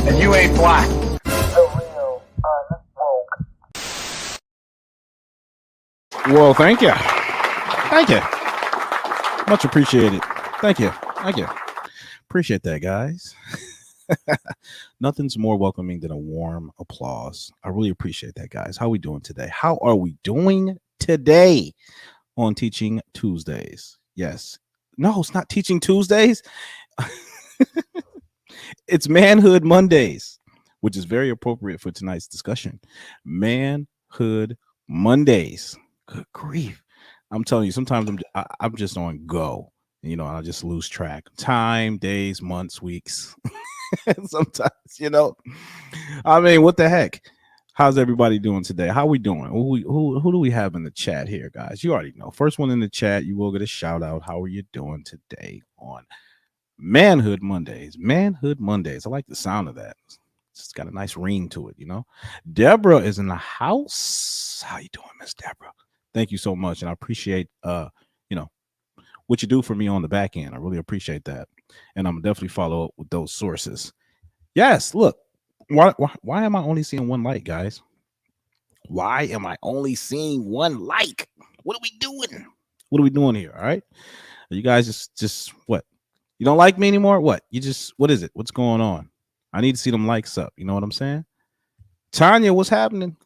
And you ain't black. Well, thank you. Thank you. Much appreciated. Thank you. Thank you. Appreciate that, guys. Nothing's more welcoming than a warm applause. I really appreciate that, guys. How are we doing today? How are we doing today on Teaching Tuesdays? Yes. No, it's not Teaching Tuesdays. It's Manhood Mondays, which is very appropriate for tonight's discussion. Manhood Mondays. Good grief. I'm telling you, sometimes I'm just on go. You know, I just lose track. Time, days, months, weeks. Sometimes, you know. I mean, what the heck? How's everybody doing today? How we doing? Who do we have in the chat here, guys? You already know. First one in the chat, you will get a shout out. How are you doing today on Manhood Mondays? Manhood Mondays. I like the sound of that. It's got a nice ring to it, you know. Deborah is in the house. How you doing, Miss Deborah? Thank you so much, and I appreciate you know, what you do for me on the back end. I really appreciate that, and I'm definitely follow up with those sources. Yes, look, why am I only seeing one like, guys? Why am I only seeing one like? What are we doing? What are we doing here? All right, are you guys just what? You don't like me anymore? What? You just, what is it? What's going on? I need to see them likes up. You know what I'm saying? Tanya, what's happening?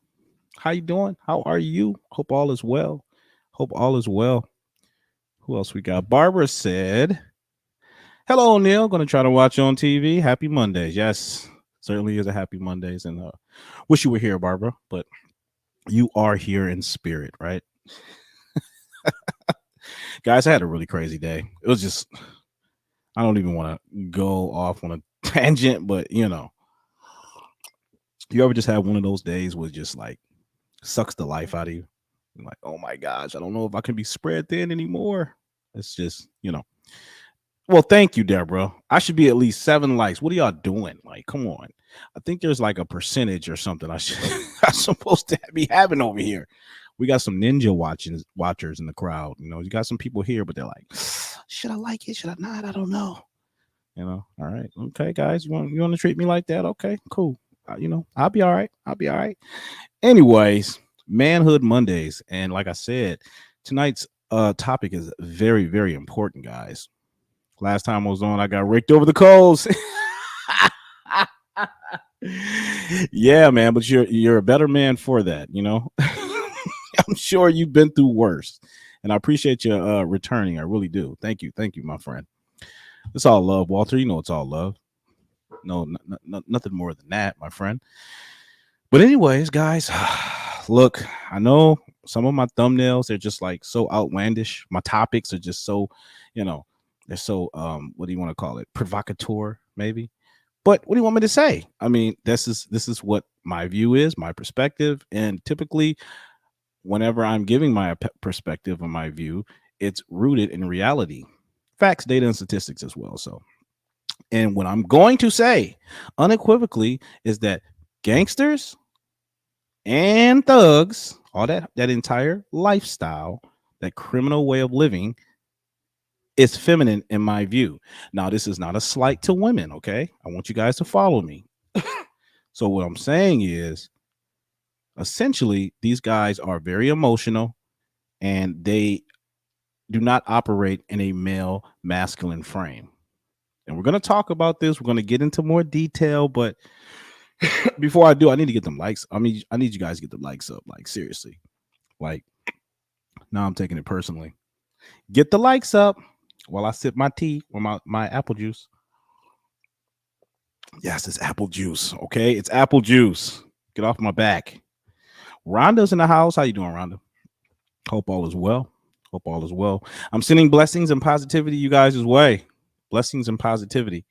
How you doing? How are you? Hope all is well. Hope all is well. Who else we got? Barbara said, hello, Neil. Going to try to watch on TV. Happy Mondays. Yes, certainly is a happy Mondays. And wish you were here, Barbara. But you are here in spirit, right? Guys, I had a really crazy day. It was just, I don't even want to go off on a tangent, but you know, you ever just have one of those days where it just like sucks the life out of you? I'm like, oh my gosh, I don't know if I can be spread thin anymore. It's just, you know. Well, thank you, Deborah. I should be at least 7 likes. What are y'all doing? Like, come on. I think there's like a percentage or something I'm supposed to be having over here. We got some ninja watchers in the crowd. You know, you got some people here, but they're like, should I like it? Should I not? I don't know. You know, all right. Okay, guys, you want to treat me like that? Okay, cool. You know, I'll be all right. I'll be all right. Anyways, Manhood Mondays. And like I said, tonight's topic is very, very important, guys. Last time I was on, I got raked over the coals. Yeah, man, but you're a better man for that, you know. I'm sure you've been through worse. And I appreciate you returning. I really do. Thank you, my friend. It's all love, Walter. You know it's all love. No, nothing more than that, my friend. But anyways, guys, look, I know some of my thumbnails, they're just like so outlandish. My topics are just so, you know, they're so, what do you want to call it? Provocateur, maybe. But what do you want me to say? I mean, this is what my view is, my perspective. And typically, whenever I'm giving my perspective and my view, it's rooted in reality, facts, data, and statistics as well. So, and what I'm going to say unequivocally is that gangsters and thugs, all that entire lifestyle, that criminal way of living, is feminine in my view. Now, this is not a slight to women, okay? I want you guys to follow me. So what I'm saying is, essentially, these guys are very emotional, and they do not operate in a male masculine frame. And we're going to talk about this. We're going to get into more detail, but before I do, I need to get them likes. I mean, I need you guys to get the likes up. Like, seriously. Like, now I'm taking it personally. Get the likes up while I sip my tea or my apple juice. Yes, it's apple juice. Okay, it's apple juice. Get off my back. Rhonda's in the house. How you doing, Rhonda? Hope all is well. Hope all is well. I'm sending blessings and positivity you guys' way. Blessings and positivity.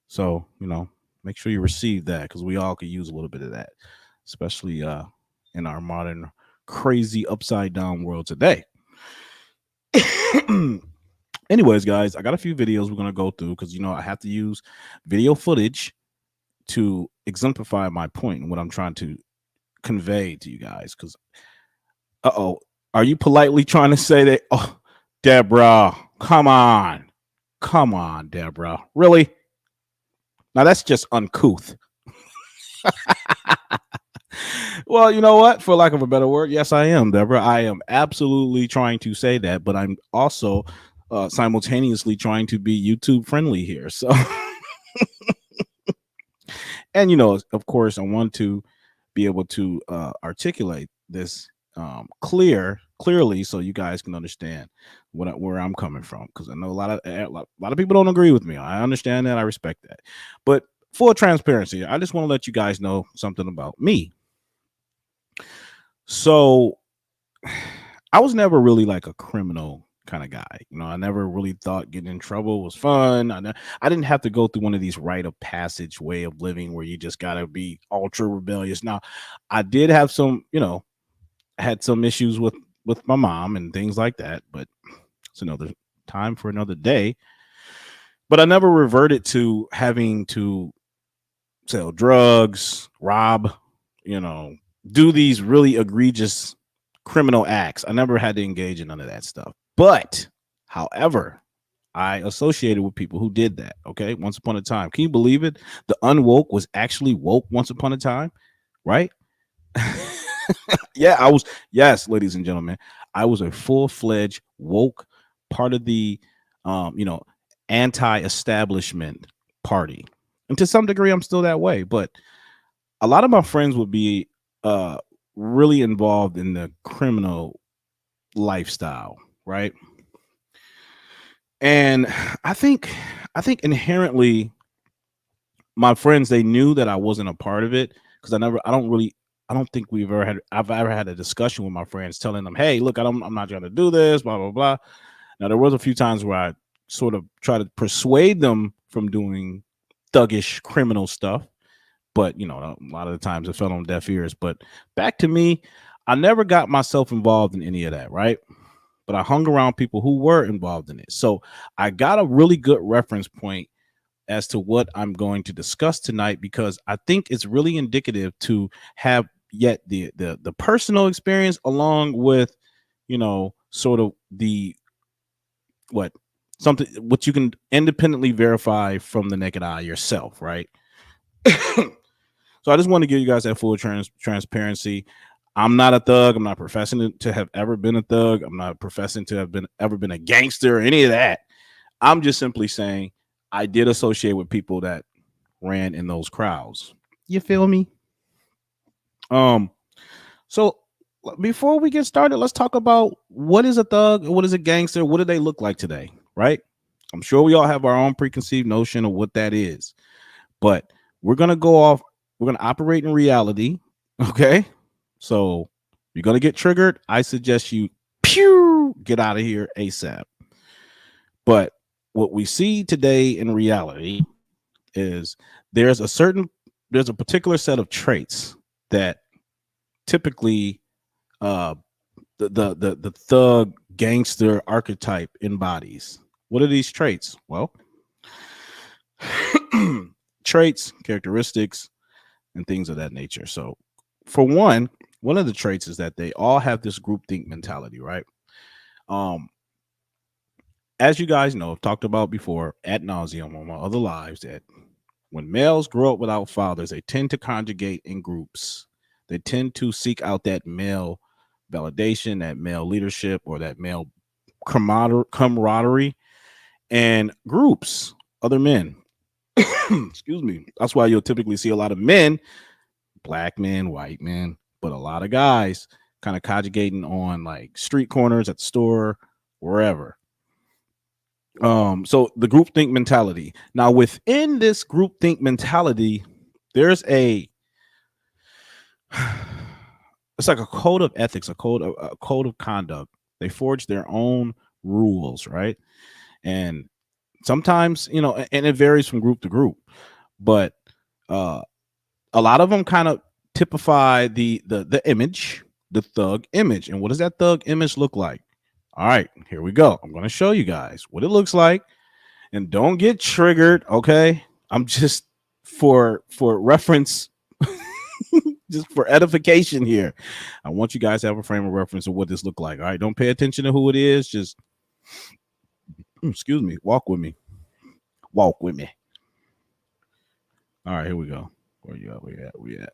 So, make sure you receive that, because we all could use a little bit of that, especially in our modern crazy upside down world today. Anyways, guys, I got a few videos we're going to go through, because I have to use video footage to exemplify my point and what I'm trying to convey to you guys. Because are you politely trying to say that, oh, Deborah, come on, Deborah, really? Now that's just uncouth. Well, you know what? For lack of a better word, yes, I am, Deborah. I am absolutely trying to say that, but I'm also simultaneously trying to be YouTube friendly here. So, and of course, I want to be able to articulate this clearly, so you guys can understand where I'm coming from. Because I know a lot of people don't agree with me. I understand that. I respect that. But for transparency, I just want to let you guys know something about me. So I was never really like a criminal kind of guy. I never really thought getting in trouble was fun. I didn't have to go through one of these rite of passage way of living where you just got to be ultra rebellious. Now, I did have some, had some issues with my mom and things like that, but it's another time for another day. But I never reverted to having to sell drugs, rob, do these really egregious criminal acts. I never had to engage in none of that stuff. But, however, I associated with people who did that. Okay, once upon a time. Can you believe it? The unwoke was actually woke once upon a time, right? Yeah, I was. Yes, ladies and gentlemen, I was a full-fledged woke, part of the, anti-establishment party. And to some degree, I'm still that way. But a lot of my friends would be really involved in the criminal lifestyle, right? And I think inherently my friends, they knew that I wasn't a part of it, because I don't think I've ever had a discussion with my friends telling them, hey, look, I'm not trying to do this, blah, blah, blah. Now, there was a few times where I sort of try to persuade them from doing thuggish criminal stuff, but a lot of the times it fell on deaf ears. But back to me, I never got myself involved in any of that, right? But I hung around people who were involved in it. So I got a really good reference point as to what I'm going to discuss tonight, because I think it's really indicative to have yet the personal experience along with, sort of what you can independently verify from the naked eye yourself, right? So I just want to give you guys that full transparency. I'm not a thug. I'm not professing to have ever been a thug. I'm not professing to have ever been a gangster or any of that. I'm just simply saying I did associate with people that ran in those crowds. You feel me? So before we get started, let's talk about what is a thug, what is a gangster, what do they look like today, right? I'm sure we all have our own preconceived notion of what that is, but we're going to operate in reality, okay? So you're going to get triggered. I suggest you get out of here ASAP. But what we see today in reality is there's a particular set of traits that typically the thug gangster archetype embodies. What are these traits? Well, traits, characteristics, and things of that nature. So for one of the traits is that they all have this groupthink mentality, right? As you guys know, I've talked about before ad nauseum on my other lives, that when males grow up without fathers, they tend to congregate in groups. They tend to seek out that male validation, that male leadership, or that male camaraderie, and groups, other men. Excuse me. That's why you'll typically see a lot of men, black men, white men, but a lot of guys kind of conjugating on like street corners at the store, wherever. So the groupthink mentality. Now, within this groupthink mentality, there's it's like a code of ethics, a code of conduct. They forge their own rules, right? And sometimes, and it varies from group to group, but a lot of them kind of typify the image, the thug image. And what does that thug image look like? All right, here we go. I'm going to show you guys what it looks like, and don't get triggered. Okay. I'm just for reference, just for edification here. I want you guys to have a frame of reference of what this look like. All right. Don't pay attention to who it is. Just, excuse me. Walk with me. Walk with me. All right, here we go. Where you at? Where you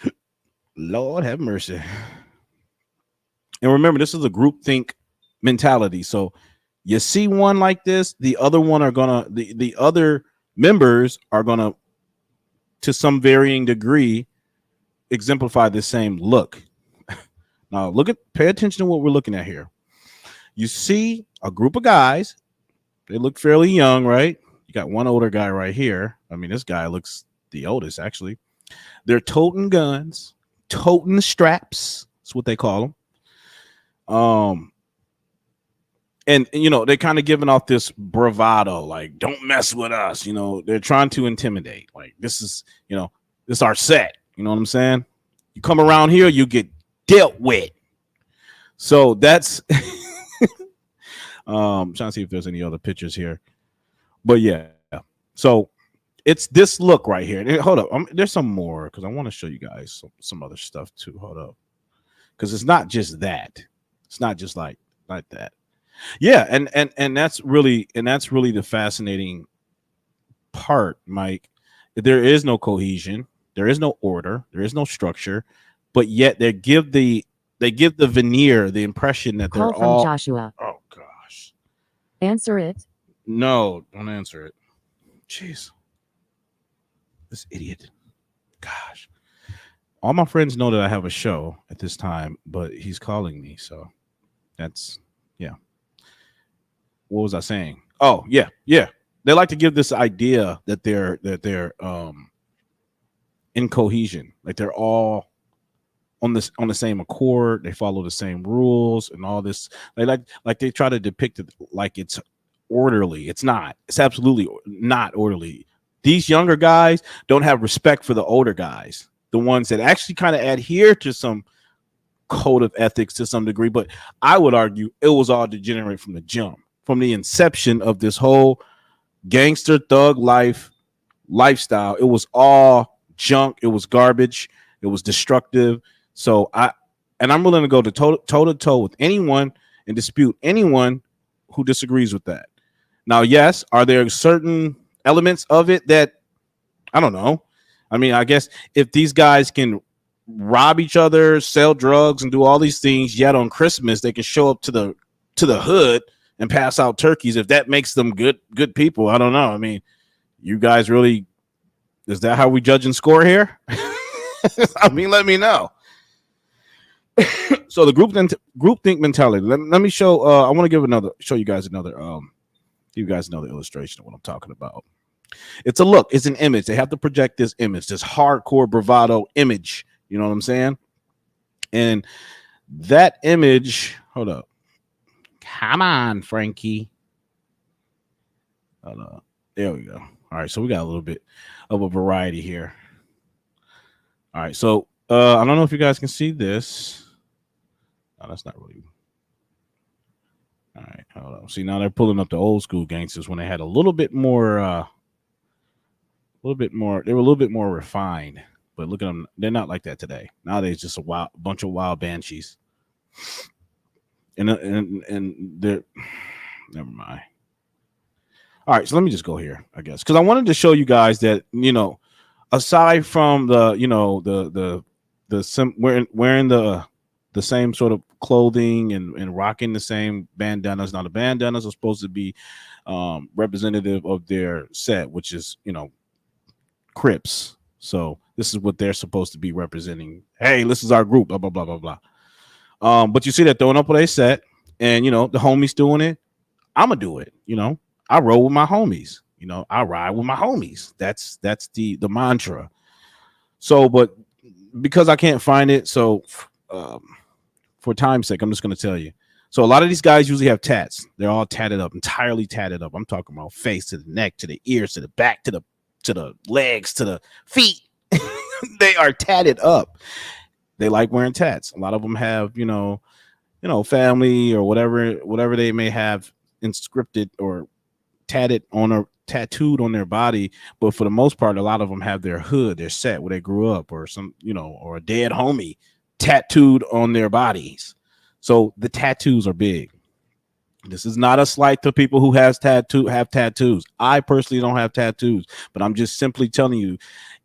at? Lord have mercy. And remember, this is a groupthink mentality. So you see one like this, the other one are gonna, the other members are gonna, to some varying degree, exemplify the same look. Now pay attention to what we're looking at here. You see a group of guys. They look fairly young, right? You got one older guy right here. I mean, this guy looks the oldest, actually. They're toting guns, toting straps. That's what they call them. And they're kind of giving off this bravado, like, don't mess with us. They're trying to intimidate. Like, this is our set. You know what I'm saying? You come around here, you get dealt with. So that's trying to see if there's any other pictures here. But yeah, so it's this look right here. And hold up, there's some more because I want to show you guys some other stuff too. Hold up, because it's not just that. It's not just like that. Yeah, and that's really the fascinating part, Mike. There is no cohesion, there is no order, there is no structure, but yet they give the veneer, the impression that they're all. Joshua. Oh gosh. Answer it. No, don't answer it. Jeez. This idiot. Gosh. All my friends know that I have a show at this time, but he's calling me, so that's yeah. What was I saying? Oh, yeah. They like to give this idea that they're in cohesion, like they're all on the same accord. They follow the same rules and all this. They they try to depict it like it's orderly. It's not. It's absolutely not orderly. These younger guys don't have respect for the older guys, the ones that actually kind of adhere to some code of ethics to some degree. But I would argue it was all degenerate from the jump, from the inception of this whole gangster thug lifestyle. It was all junk. It was garbage. It was destructive. So I'm willing to go to toe to toe with anyone and dispute anyone who disagrees with that. Now, yes, are there certain elements of it that I don't know? I mean, I guess if these guys can rob each other, sell drugs, and do all these things, yet on Christmas they can show up to the hood and pass out turkeys. If that makes them good people, I don't know. I mean, you guys really, is that how we judge and score here? I mean, let me know. So the groupthink mentality. Let me show. I want to show you guys another illustration of what I'm talking about. It's a look. It's an image. They have to project this image, this hardcore bravado image. You know what I'm saying? And that image. Hold up. Come on, Frankie. Hold up. There we go. All right. So we got a little bit of a variety here. All right. So I don't know if you guys can see this. No, that's not really. All right, hold on. See, now they're pulling up the old school gangsters when they had a little bit more, they were a little bit more refined. But look at them, they're not like that today. Nowadays, just a bunch of wild banshees. And they're, never mind. All right, so let me just go here, I guess, because I wanted to show you guys that, aside from the, wearing the the same sort of clothing and rocking the same bandanas. Now the bandanas are supposed to be representative of their set, which is, Crips. So this is what they're supposed to be representing. Hey, this is our group, blah, blah, blah, blah, blah. But you see that throwing up what they set, and the homies doing it. I'ma do it. I roll with my homies. I ride with my homies. That's the mantra. So, but because I can't find it, so for time's sake, I'm just gonna tell you. So a lot of these guys usually have tats. They're all tatted up, entirely tatted up. I'm talking about face to the neck, to the ears, to the back, to the legs, to the feet. They are tatted up. They like wearing tats. A lot of them have, family or whatever they may have inscripted or tattooed on their body. But for the most part, a lot of them have their hood, their set where they grew up, or or a dead homie tattooed on their bodies. So the tattoos are big. This is not a slight to people who have tattoos. I personally don't have tattoos, but I'm just simply telling you,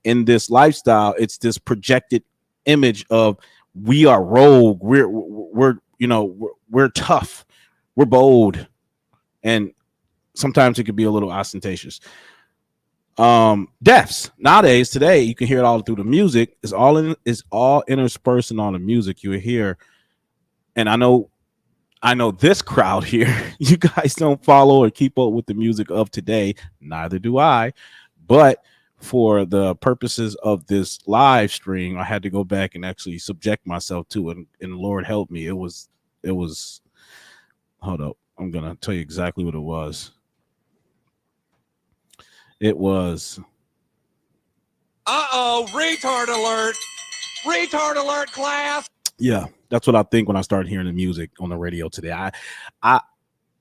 in this lifestyle, it's this projected image of we are rogue, we're tough, we're bold, and sometimes it could be a little ostentatious. Deaths nowadays, today, you can hear it all through the music. It's all interspersed on the music you hear. And I know this crowd here, you guys don't follow or keep up with the music of today. Neither do I. But for the purposes of this live stream, I had to go back and actually subject myself to it. And Lord help me. It was, hold up. I'm going to tell you exactly what it was. It was. Retard alert. Retard alert, class. Yeah, that's what I think when I start hearing the music on the radio today. I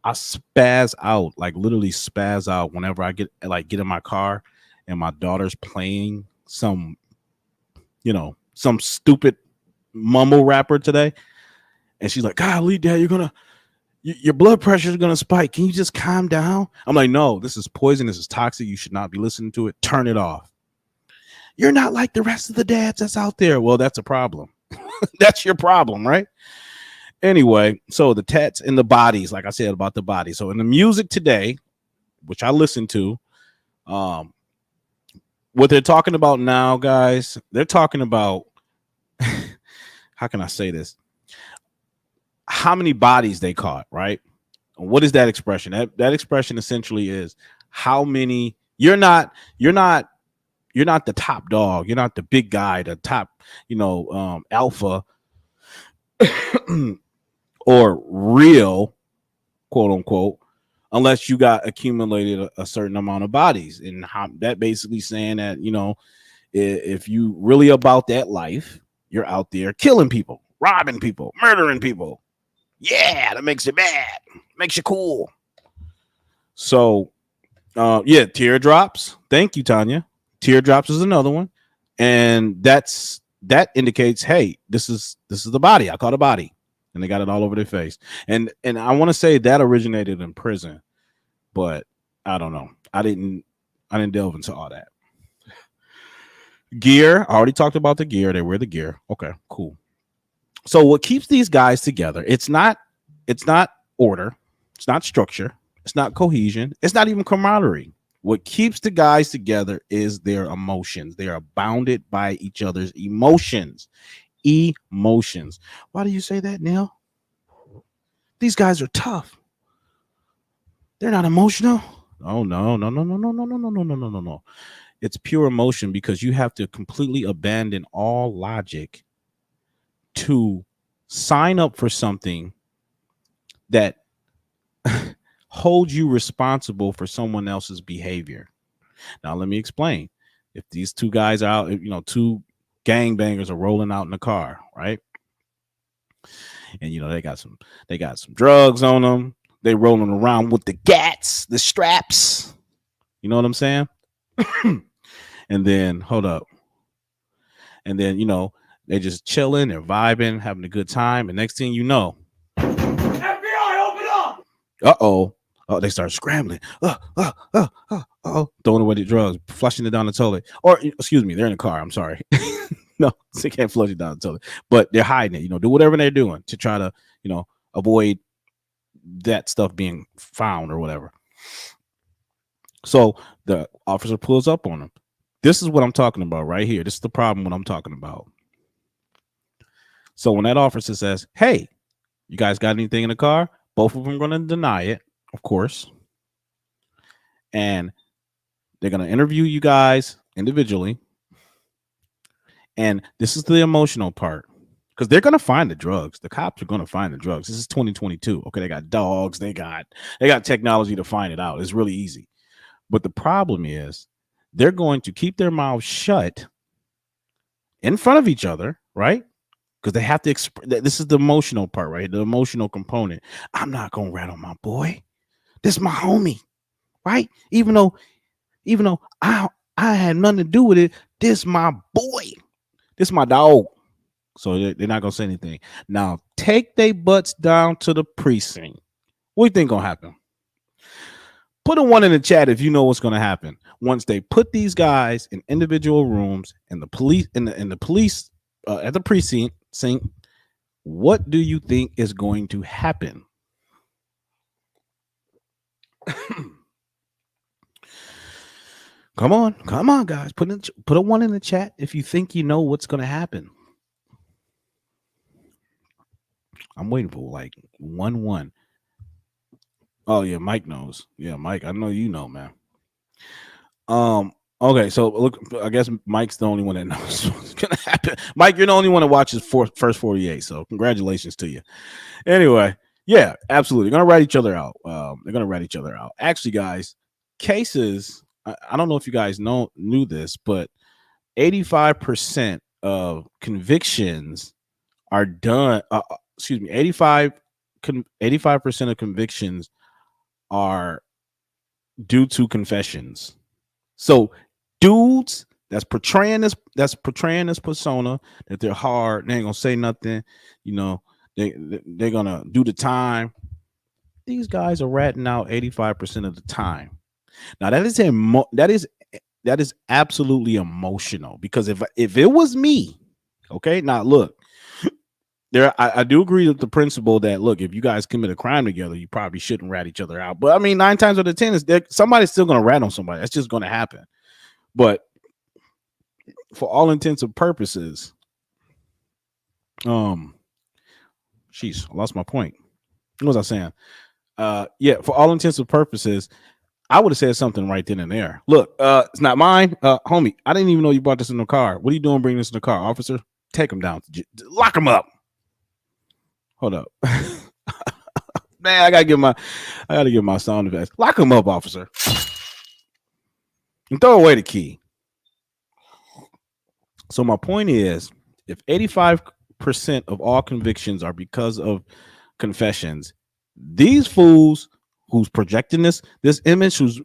spaz out, like literally spaz out whenever I get in my car and my daughter's playing some stupid mumble rapper today, and she's like, "Golly, Dad, your blood pressure is gonna spike. Can you just calm down?" I'm like, "No, this is poison. This is toxic. You should not be listening to it. Turn it off. You're not like the rest of the dads that's out there." Well, that's a problem. That's your problem, right? Anyway, so the tats and the bodies, like I said about the body. So in the music today, which I listen to, what they're talking about now, guys, they're talking about, how can I say this? How many bodies they caught, right? What is that expression? That expression essentially is how many. You're not the top dog. You're not the big guy, the top, alpha or real, quote unquote, unless you got accumulated a certain amount of bodies. And how that basically saying that, if you really about that life, you're out there killing people, robbing people, murdering people. Yeah, that makes it bad. Makes you cool. So, teardrops. Thank you, Tanya. Teardrops is another one, and that indicates, hey, this is the body. I caught a body, and they got it all over their face. And I want to say that originated in prison, but I don't know. I didn't delve into all that. Gear. I already talked about the gear. They wear the gear. Okay, cool. So what keeps these guys together? It's not order. It's not structure. It's not cohesion. It's not even camaraderie. What keeps the guys together is their emotions. They are bounded by each other's emotions. Emotions. Why do you say that, Neil? These guys are tough. They're not emotional. Oh, no. It's pure emotion, because you have to completely abandon all logic to sign up for something that holds you responsible for someone else's behavior. Now, let me explain. If these two guys are out, two gangbangers are rolling out in the car, right? And they got some drugs on them. They rolling around with the gats, the straps. You know what I'm saying? And then hold up. And then they just chilling, they're vibing, having a good time. And next thing you know, FBI, open up! Uh-oh. Oh, they start scrambling. Throwing away the drugs, flushing it down the toilet. Or, excuse me, they're in the car. I'm sorry. they can't flush it down the toilet, but they're hiding it. Do whatever they're doing to try to, avoid that stuff being found or whatever. So the officer pulls up on them. This is what I'm talking about right here. This is the problem what I'm talking about. So when that officer says, "Hey, you guys got anything in the car?" Both of them are going to deny it, of course. And they're going to interview you guys individually. And this is the emotional part, because they're going to find the drugs. The cops are going to find the drugs. This is 2022. Okay, they got dogs. They got technology to find it out. It's really easy. But the problem is they're going to keep their mouths shut in front of each other, right? Because they have to this is the emotional part, right? The emotional component. I'm not gonna rat on my boy. This is my homie, right? Even though I had nothing to do with it. This my boy. This my dog. So they're not gonna say anything. Now take their butts down to the precinct. What do you think gonna happen? Put a 1 in the chat if you know what's gonna happen once they put these guys in individual rooms and the police the police at the precinct. What do you think is going to happen? Come on, guys. Put a 1 in the chat if you think you know what's going to happen. I'm waiting for like 1. Oh yeah, Mike knows. Yeah, Mike, I know you know, man. Okay, so look, I guess Mike's the only one that knows what's gonna happen. Mike, you're the only one that watches first 48, so congratulations to you. Anyway, yeah, absolutely. They're gonna rat each other out. Actually, guys, cases. I don't know if you guys knew this, but 85% of convictions are done. 85% of convictions are due to confessions. So dudes that's portraying this persona that they're hard, they ain't gonna say nothing, they're gonna do the time. These guys are ratting out 85% of the time. Now that is absolutely emotional, because if it was me, okay, now look, I do agree with the principle that, look, if you guys commit a crime together, you probably shouldn't rat each other out. But I mean, 9 times out of 10 is somebody's still going to rat on somebody. That's just going to happen. But for all intents and purposes, I lost my point. What was I saying? Yeah, for all intents and purposes, I would have said something right then and there. Look, it's not mine, homie. I didn't even know you brought this in the car. What are you doing bringing this in the car, officer? Take him down. Lock him up. Hold up. Man, I gotta give my sound effects. Lock him up, officer. And throw away the key. So my point is, if 85% of all convictions are because of confessions, these fools who's projecting this image, who's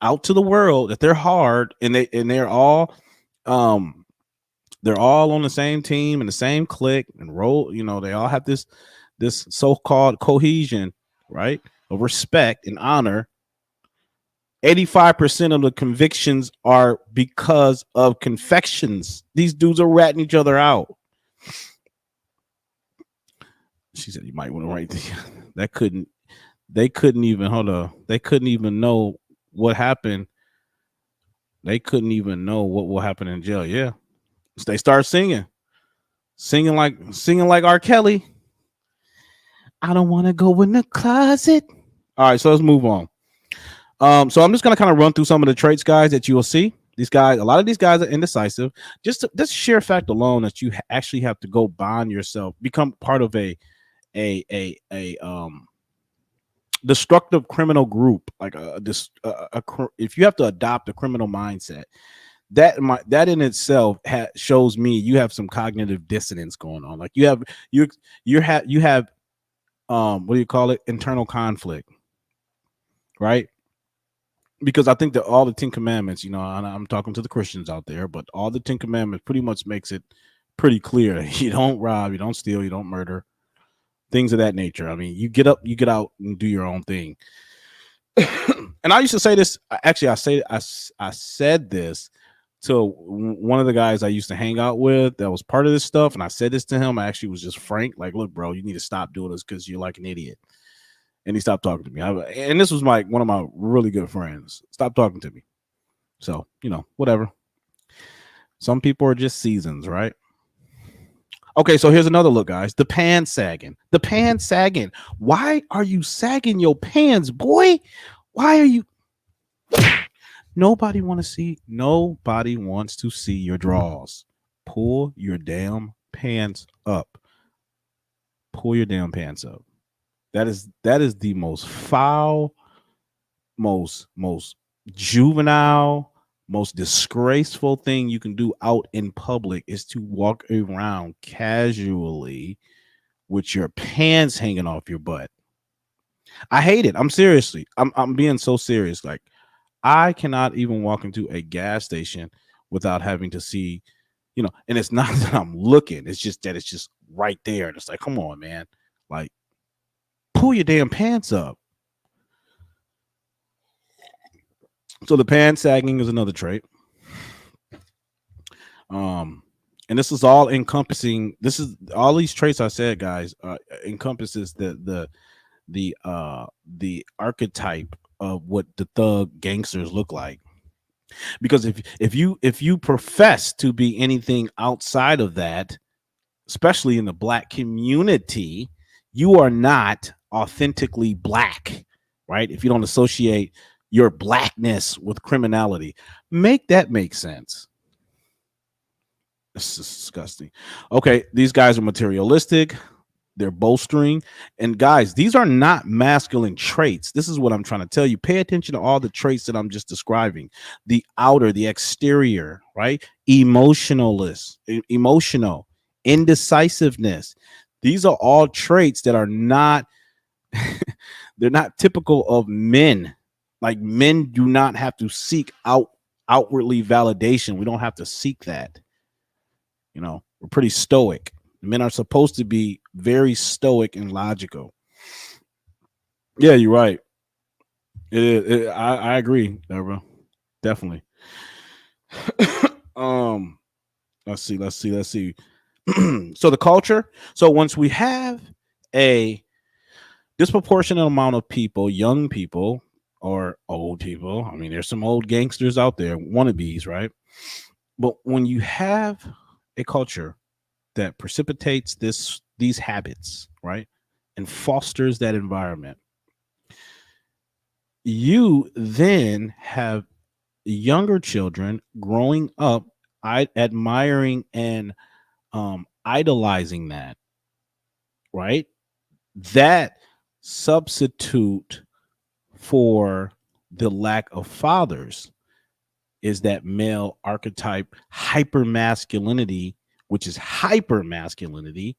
out to the world that they're hard, and they're all on the same team and the same clique and role, they all have this so-called cohesion, right, of respect and honor. 85% of the convictions are because of confections. These dudes are ratting each other out. She said you might want to write they couldn't even know what happened. They couldn't even know what will happen in jail. Yeah. So they start singing like R. Kelly. I don't want to go in the closet. All right, so let's move on. So I'm just gonna kind of run through some of the traits, guys, that you will see. These guys, a lot of these guys are indecisive. Just this sheer fact alone that you actually have to go bond yourself, become part of a destructive criminal group, like if you have to adopt a criminal mindset, that in itself shows me you have some cognitive dissonance going on. Like you have what do you call it? Internal conflict, right? Because I think that all the 10 commandments, I'm talking to the Christians out there, but all the 10 commandments pretty much makes it pretty clear. You don't rob, you don't steal, you don't murder, things of that nature. I mean, you get up, you get out and do your own thing. And I used to say this, actually, I said this to one of the guys I used to hang out with that was part of this stuff, and I said this to him. I actually was just frank, like, look, bro, you need to stop doing this because you're like an idiot. And he stopped talking to me. And this was one of my really good friends. Stop talking to me. So, whatever. Some people are just seasons, right? Okay, so here's another look, guys. The pants sagging. The pants sagging. Why are you sagging your pants, boy? Why are you? Nobody wants to see your drawers. Pull your damn pants up. Pull your damn pants up. That is the most foul, most juvenile, most disgraceful thing you can do out in public is to walk around casually with your pants hanging off your butt. I hate it. I'm being so serious. Like, I cannot even walk into a gas station without having to see, and it's not that I'm looking. It's just that it's just right there. And it's like, come on, man. Like, pull your damn pants up. So the pants sagging is another trait. And this is all encompassing. This is all these traits I said, guys, encompasses the archetype of what the thug gangsters look like. Because if you profess to be anything outside of that, especially in the black community, you are not authentically black, right? If you don't associate your blackness with criminality, make sense. This is disgusting. Okay, these guys are materialistic. They're bolstering. And guys, these are not masculine traits. This is what I'm trying to tell you. Pay attention to all the traits that I'm just describing. The outer, the exterior, right? Emotional, indecisiveness. These are all traits that are not, they're not typical of men. Like, men do not have to seek outwardly validation. We don't have to seek that. We're pretty stoic. Men are supposed to be very stoic and logical. Yeah, you're right. I agree, bro. Definitely. Let's see. So the culture. So once we have a disproportionate amount of people, young people or old people, I mean, there's some old gangsters out there, wannabes, right? But when you have a culture that precipitates these habits, right, and fosters that environment, you then have younger children growing up admiring and idolizing that, right? That substitute for the lack of fathers is that male archetype hyper masculinity, which is hyper masculinity,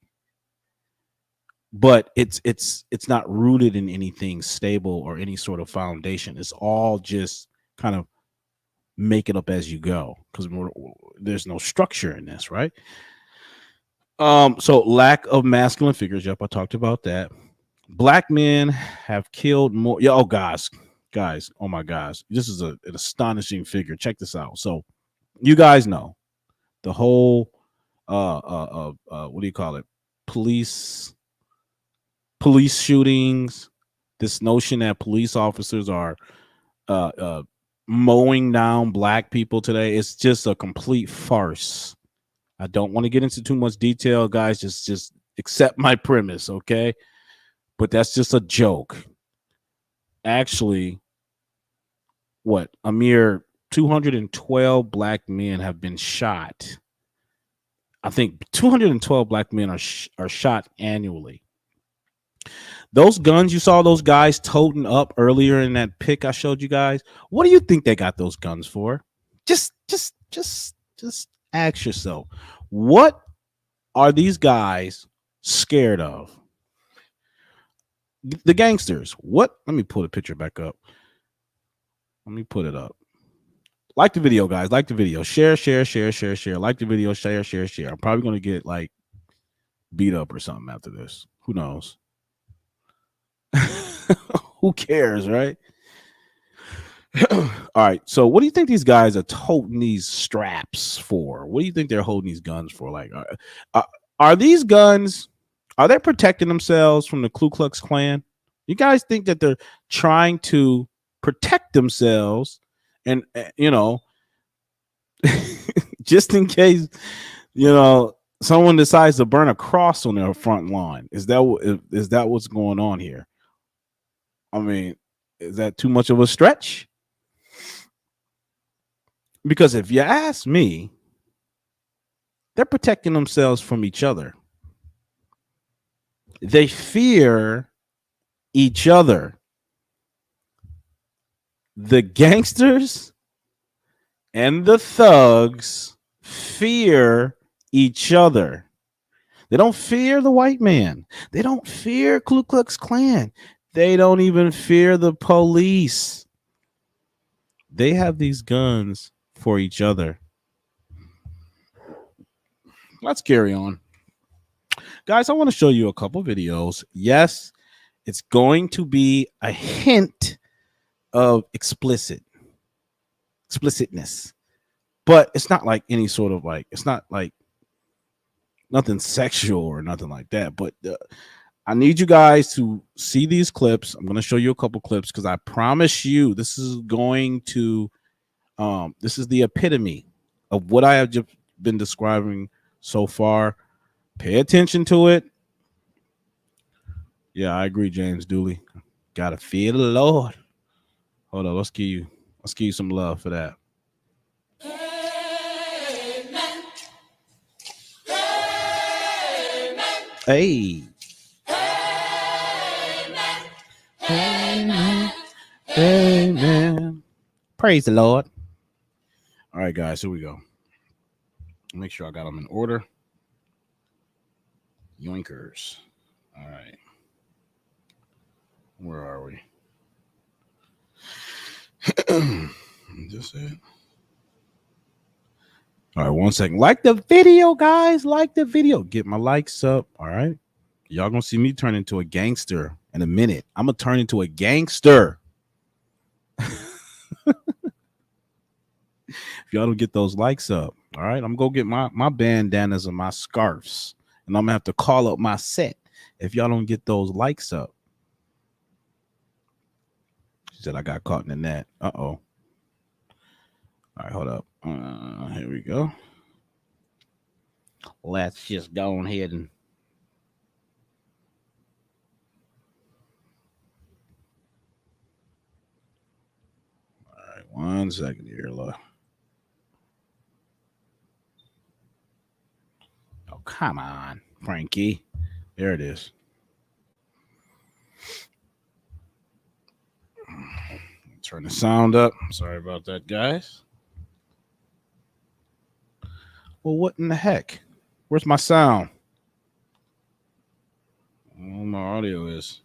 but it's not rooted in anything stable or any sort of foundation. It's all just kind of make it up as you go, because there's no structure in this, right? So lack of masculine figures. Yep, I talked about that. Black men have killed more. Yeah, oh guys, oh my gosh, this is an astonishing figure. Check this out. So you guys know the whole what do you call it? Police shootings. This notion that police officers are mowing down black people today. It's just a complete farce. I don't want to get into too much detail, guys. Just accept my premise, okay? But that's just a joke. Actually, a mere 212 black men have been shot. I think 212 black men are shot annually. Those guns you saw those guys toting up earlier in that pic I showed you guys, what do you think they got those guns for? Just ask yourself, what are these guys scared of? The gangsters. What? Let me pull the picture back up. Let me put it up. Like the video, guys. Like the video. Share. Like the video. Share. I'm probably going to get like beat up or something after this. Who knows? Who cares, right? All right. So, what do you think these guys are toting these straps for? What do you think they're holding these guns for? Like, are these guns? Are they protecting themselves from the Ku Klux Klan? You guys think that they're trying to protect themselves, and just in case someone decides to burn a cross on their front lawn? Is that what's going on here? I mean, is that too much of a stretch? Because if you ask me, they're protecting themselves from each other. They fear each other. The gangsters and the thugs fear each other. They don't fear the white man. They don't fear Ku Klux Klan. They don't even fear the police. They have these guns for each other. Let's carry on. Guys, I want to show you a couple videos. Yes, it's going to be a hint of explicitness, but it's not like any sort of it's not like nothing sexual or nothing like that. But I need you guys to see these clips. I'm going to show you a couple clips because I promise you this is going to this is the epitome of what I have just been describing so far. Pay attention to it. Yeah, I agree, James Dooley. Gotta fear the Lord. Hold on, let's give you some love for that. Amen. Hey. Amen. Amen. Amen. Praise the Lord. All right, guys, here we go. Make sure I got them in order. Yoinkers. All right. Where are we? Just it. All right, 1 second. Like the video, guys. Like the video. Get my likes up. All right. Y'all gonna see me turn into a gangster in a minute. I'm gonna turn into a gangster. If y'all don't get those likes up, all right, I'm gonna go get my bandanas and my scarves, and I'm gonna have to call up my set if y'all don't get those likes up. She said I got caught in the net. Uh-oh. All right, hold up. Here we go. Let's just go ahead and all right, 1 second here, look. Oh, come on, Frankie. There it is. Turn the sound up. Sorry about that, guys. Well, what in the heck? Where's my sound? Oh, my audio is.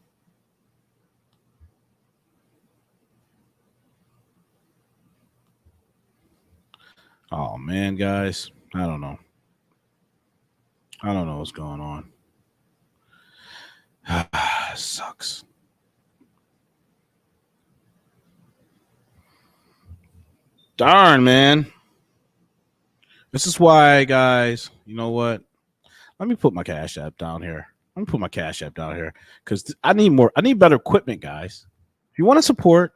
Oh, man, guys. I don't know. I don't know what's going on. Sucks. Darn, man. This is why, guys, you know what? Let me put my Cash App down here. Let me put my Cash App down here because I need more. I need better equipment, guys. If you want to support,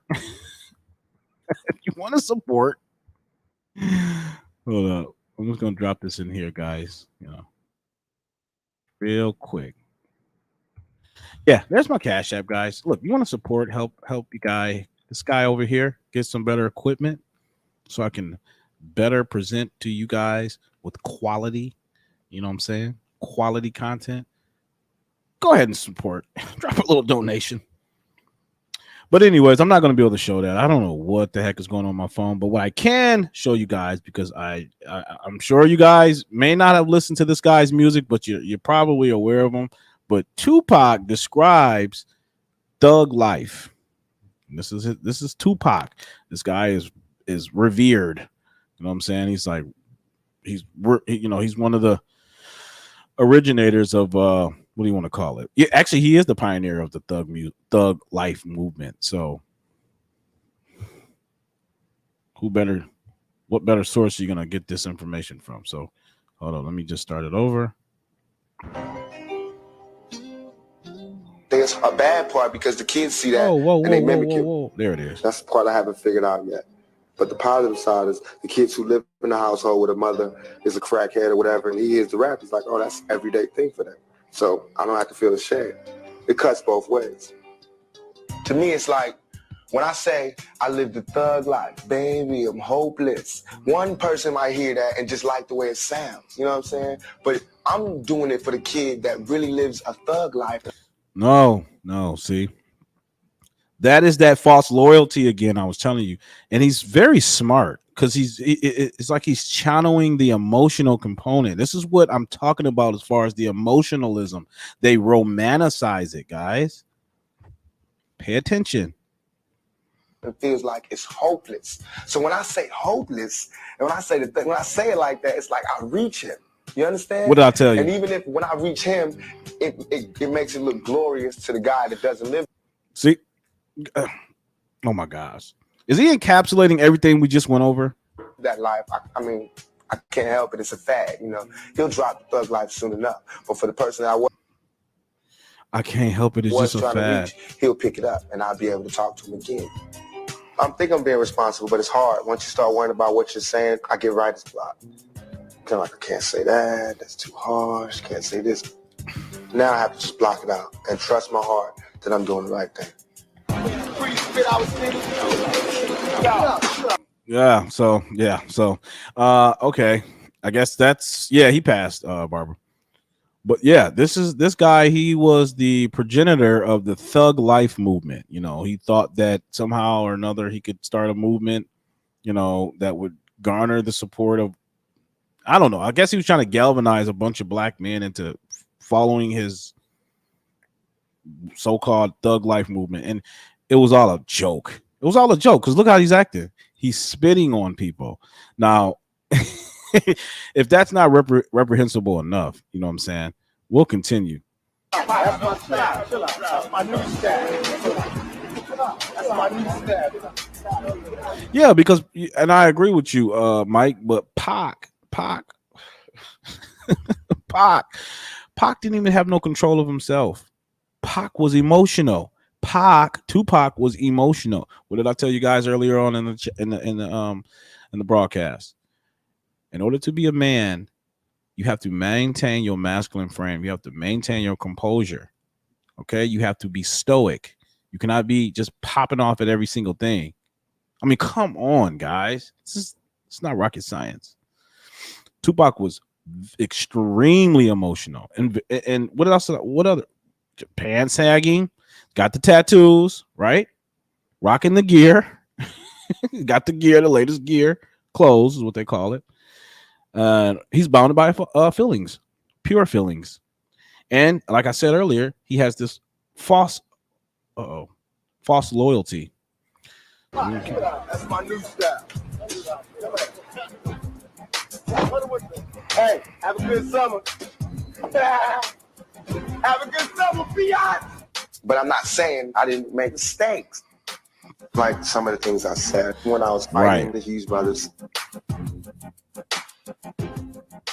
hold up. I'm just gonna drop this in here, guys. Real quick. Yeah, there's my Cash App, guys. Look, you want to support, help this guy over here get some better equipment so I can better present to you guys with quality. You know what I'm saying? Quality content. Go ahead and support. Drop a little donation. But anyways, I'm not going to be able to show that. I don't know what the heck is going on my phone. But what I can show you guys, because I'm sure you guys may not have listened to this guy's music, but you're probably aware of him. But Tupac describes thug life. This is Tupac. This guy is revered. You know what I'm saying? He's like he's one of the originators of what do you want to call it? Yeah, actually, he is the pioneer of the thug life movement. So What better source are you gonna get this information from? So hold on, let me just start it over. There's a bad part because the kids see that and they mimic it. There it is. That's the part I haven't figured out yet. But the positive side is the kids who live in the household with a mother is a crackhead or whatever, and he hears the rap, he's like, oh, that's an everyday thing for them. So I don't have to feel ashamed. It cuts both ways. To me, it's like, when I say I live the thug life, baby, I'm hopeless. One person might hear that and just like the way it sounds, you know what I'm saying? But I'm doing it for the kid that really lives a thug life. No, see. That is that false loyalty again. I was telling you, and he's very smart because it's like he's channeling the emotional component. This is what I'm talking about as far as the emotionalism. They romanticize it, guys. Pay attention. It feels like it's hopeless. So when I say hopeless, and when I say when I say it like that, it's like I reach him. You understand? What did I tell you? And even if when I reach him, it makes it look glorious to the guy that doesn't live. See. Oh my gosh, is he encapsulating everything we just went over? That life, I mean, I can't help it. It's a fad, you know. He'll drop the thug life soon enough. But for the person I can't help it. It's just a fad. He'll pick it up, and I'll be able to talk to him again. I think I'm being responsible, but it's hard. Once you start worrying about what you're saying, I get writer's block. Kind of like, I can't say that. That's too harsh. Can't say this. Now I have to just block it out and trust my heart that I'm doing the right thing. Yeah. So, okay. I guess that's, he passed, Barbara. But yeah, this guy, he was the progenitor of the thug life movement. You know, he thought that somehow or another he could start a movement, you know, that would garner the support of, I don't know. I guess he was trying to galvanize a bunch of black men into following his so-called thug life movement. And it was all a joke. It was all a joke because look how he's acting. He's spitting on people. Now, if that's not reprehensible enough, you know what I'm saying? We'll continue. That's my style. That's my new style. That's my new style. Yeah, because, and I agree with you, Mike, but Pac didn't even have no control of himself. Pac was emotional. Tupac was emotional. What did I tell you guys earlier on in the broadcast? In order to be a man, you have to maintain your masculine frame. You have to maintain your composure. Okay, you have to be stoic. You cannot be just popping off at every single thing. I mean, come on, guys. It's not rocket science. Tupac was extremely emotional, and what else? What other? Pants sagging, got the tattoos, right? Rocking the gear, got the gear, the latest gear, clothes is what they call it. He's bounded by feelings, pure feelings, and like I said earlier, he has this false loyalty. That's my new style. Hey, have a good summer. Have a good summer, Fiat. But I'm not saying I didn't make mistakes. Like some of the things I said when I was fighting the Hughes brothers.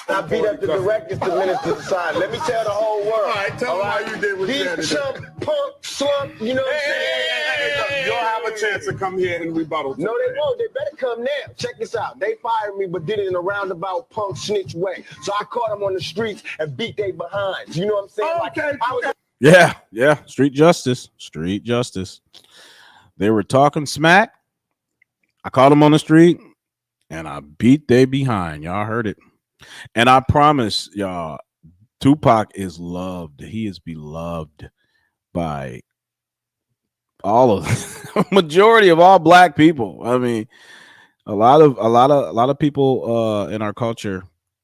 I beat up the directors, the ministers, the sign. Let me tell the whole world. All right, tell them how you did with that. Chump, punk, slump, you know what I'm saying? You'll have a chance to come here and rebuttal. No, they won't. They better come now. Check this out. They fired me, but did it in a roundabout punk snitch way. So I caught them on the streets and beat they behinds. You know what I'm saying? Okay. Yeah. Street justice. They were talking smack. I caught them on the street and I beat they behind. Y'all heard it. And I promise y'all, Tupac is loved. He is beloved by all of majority of all black people. I mean, a lot of people in our culture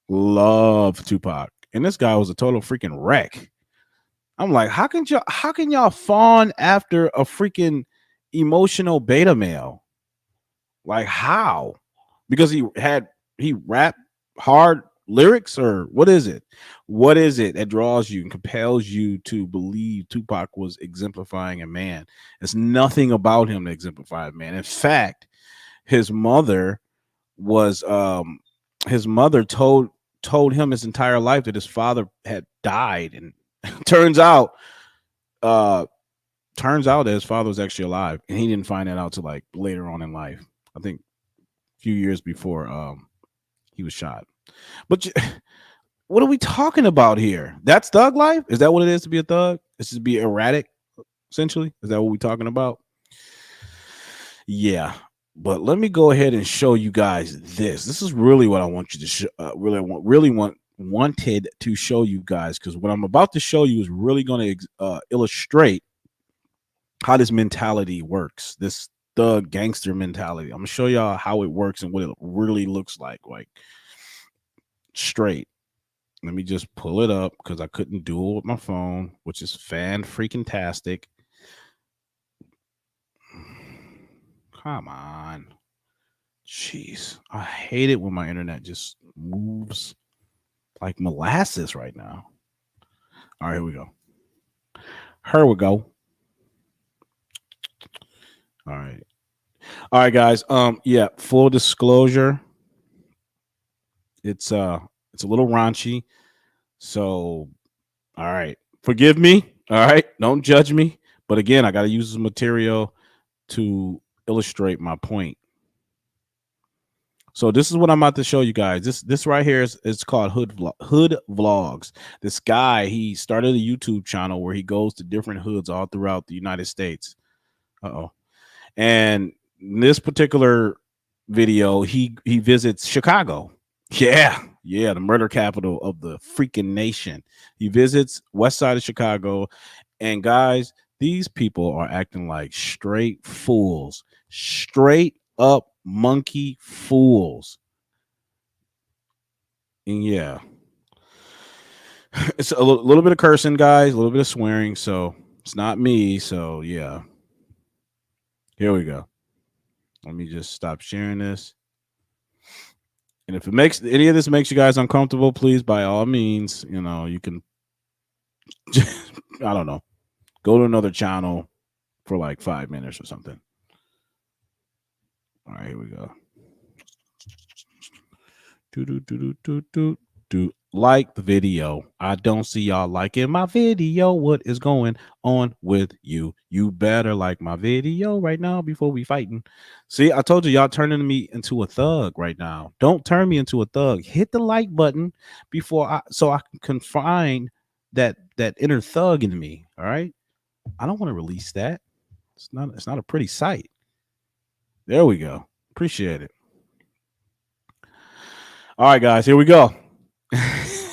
love Tupac, and this guy was a total freaking wreck. I'm like, how can y'all fawn after a freaking emotional beta male? Like how? Because he rapped hard lyrics, or what is it? What is it that draws you and compels you to believe Tupac was exemplifying a man? There's nothing about him that exemplified a man. In fact, his mother was his mother told him his entire life that his father had died, and turns out that his father was actually alive, and he didn't find that out till like later on in life. I think a few years before he was shot. But what are we talking about here? That's thug life? Is that what it is to be a thug? It's to be erratic, essentially? Is that what we're talking about? Yeah. But let me go ahead and show you guys this. This is really what I want you to wanted to show you guys, because what I'm about to show you is really going to illustrate how this mentality works. This thug gangster mentality. I'm gonna show y'all how it works and what it really looks like straight. Let me just pull it up because I couldn't do it with my phone, which is fan-freaking-tastic. Come on. Jeez. I hate it when my internet just moves like molasses right now. All right, here we go. Here we go. All right, guys. Yeah, full disclosure. It's a little raunchy. So, all right. Forgive me. All right. Don't judge me. But again, I got to use this material to illustrate my point. So this is what I'm about to show you guys. This right here is called Hood Vlogs. This guy, he started a YouTube channel where he goes to different hoods all throughout the United States. And in this particular video, he visits Chicago. Yeah, the murder capital of the freaking nation. He visits west side of Chicago, and guys, these people are acting like straight fools, straight up monkey fools. And yeah, it's a little bit of cursing, guys, a little bit of swearing, so it's not me. So yeah, here we go. Let me just stop sharing this. And if it makes any of this makes you guys uncomfortable, please, by all means, you can, I don't know, go to another channel for like 5 minutes or something. All right, here we go. Like the video. I don't see y'all liking my video. What is going on with you? You better like my video right now before we fighting. See, I told you, y'all turning me into a thug right now. Don't turn me into a thug. Hit the like button so I can confine that inner thug in me. All right. I don't want to release that. It's not a pretty sight. There we go. Appreciate it. All right, guys, here we go.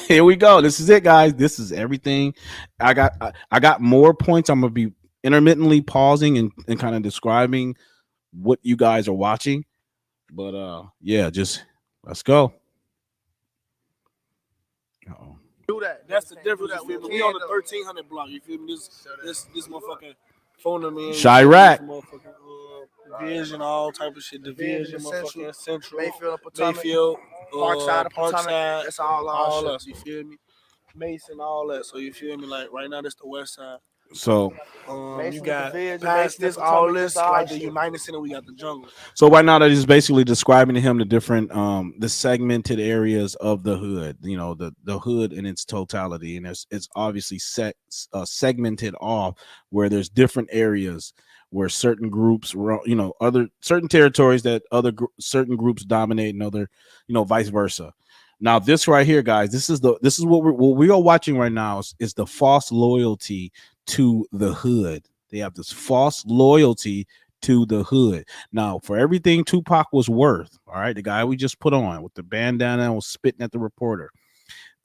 Here we go. This is it, guys. This is everything. I got more points. I'm gonna be intermittently pausing and kind of describing what you guys are watching. But yeah, just let's go. Uh-oh. Do that. That's the difference. You feel me? We on the 1300 block. You feel me? This motherfucking phone me. Chirac. Division, all type of shit. Division, motherfucking Central, Mayfield, Parkside, that's all us. You feel me? Mason, all that. So you feel me? Like right now, this the West Side. So you got past this, all this, like the United Center. We got the jungle. So right now, that is basically describing to him the different, the segmented areas of the hood. The hood in its totality, and it's obviously segmented off where there's different areas where certain groups, other certain territories that certain groups dominate, and other, vice versa. Now, this right here, guys, this is what we are watching right now is the false loyalty to the hood. They have this false loyalty to the hood. Now, for everything Tupac was worth, all right, the guy we just put on with the bandana and was spitting at the reporter,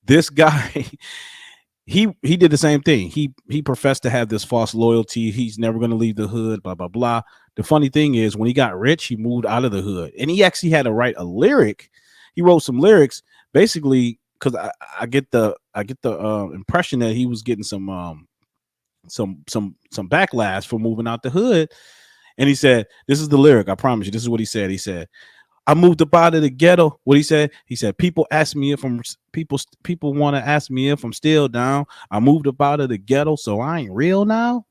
this guy, he did the same thing. He professed to have this false loyalty. He's never going to leave the hood, blah, blah, blah. The funny thing is, when he got rich, he moved out of the hood, and he actually had to write a lyric. He wrote some lyrics, basically, because I get the impression that he was getting some backlash for moving out the hood. And he said, this is the lyric. I promise you. This is what he said. He said, I moved up out of the ghetto. What he said? He said, people ask me if people want to ask me if I'm still down. I moved up out of the ghetto, so I ain't real now.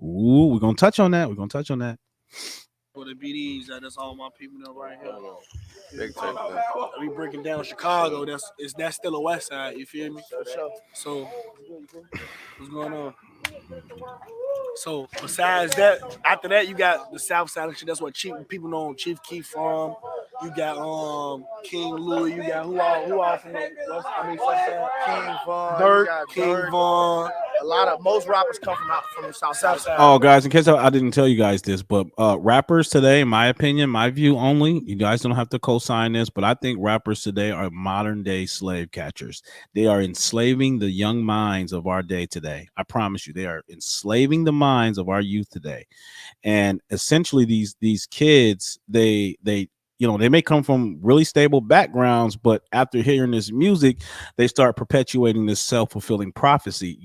Ooh, we're going to touch on that. For the BDs, that's all my people know right here. Big time. We breaking down Chicago. That's still a West Side. You feel me? For sure. So what's going on? So besides that, after that, you got the South Side and shit. That's what people know Chief Keef from. You got King Louis. You got who all from the West? South Side. King Von. Dirk. King Von. Most rappers come from the South Side. Oh, guys, in case I didn't tell you guys this, but rappers today, in my opinion, my view only, you guys don't have to co-sign this, but I think rappers today are modern day slave catchers. They are enslaving the young minds of our day today. I promise you, they are enslaving the minds of our youth today. And essentially these kids, they may come from really stable backgrounds, but after hearing this music, they start perpetuating this self-fulfilling prophecy.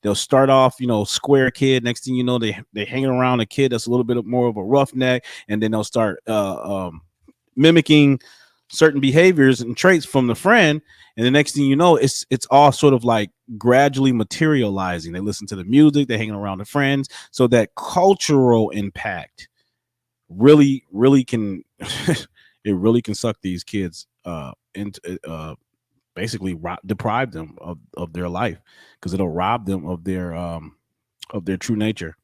They'll start off, square kid. Next thing you know, they hanging around a kid that's a little bit more of a roughneck, and then they'll start mimicking certain behaviors and traits from the friend. And the next thing you know, it's all sort of like gradually materializing. They listen to the music, they're hanging around the friends. So that cultural impact really can it really can suck these kids into basically deprive them of their life, because it'll rob them of their true nature.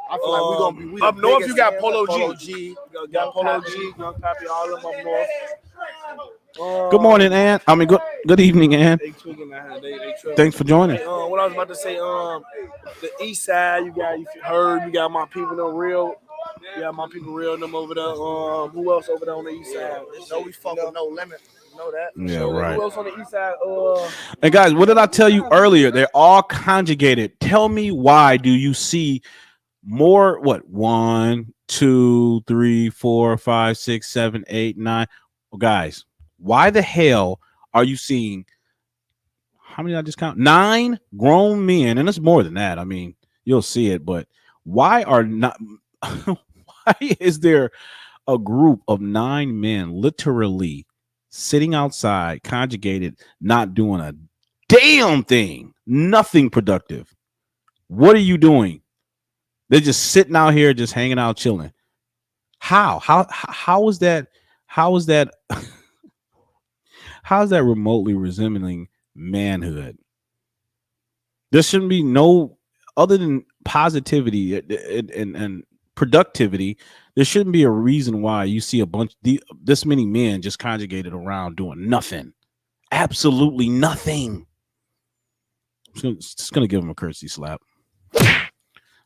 I feel like we up north. You got Polo G. You got Polo G. Young Copy, all of them up north. Good morning, Ann. I mean, good evening, Ann. Thanks for joining. What I was about to say, the East Side, you got my people in the real. You got my people real them over there. Who else over there on the East Side? We fuck with No Limit. You know that. Yeah, right. Who else on the East Side? And guys, what did I tell you earlier? They're all conjugated. Tell me, why do you see more? What? 1, 2, 3, 4, 5, 6, 7, 8, 9. Well, guys, why the hell are you seeing? How many did I just count? 9 grown men, and it's more than that. I mean, you'll see it, but why are not? Why is there a group of 9 men literally sitting outside, conjugated, not doing a damn thing, nothing productive? What are you doing? They're just sitting out here, just hanging out, chilling. How is that? How is that? How is that remotely resembling manhood? There shouldn't be no, other than positivity and productivity, there shouldn't be a reason why you see this many men just conjugated around doing nothing, absolutely nothing. I'm just gonna give him a courtesy slap.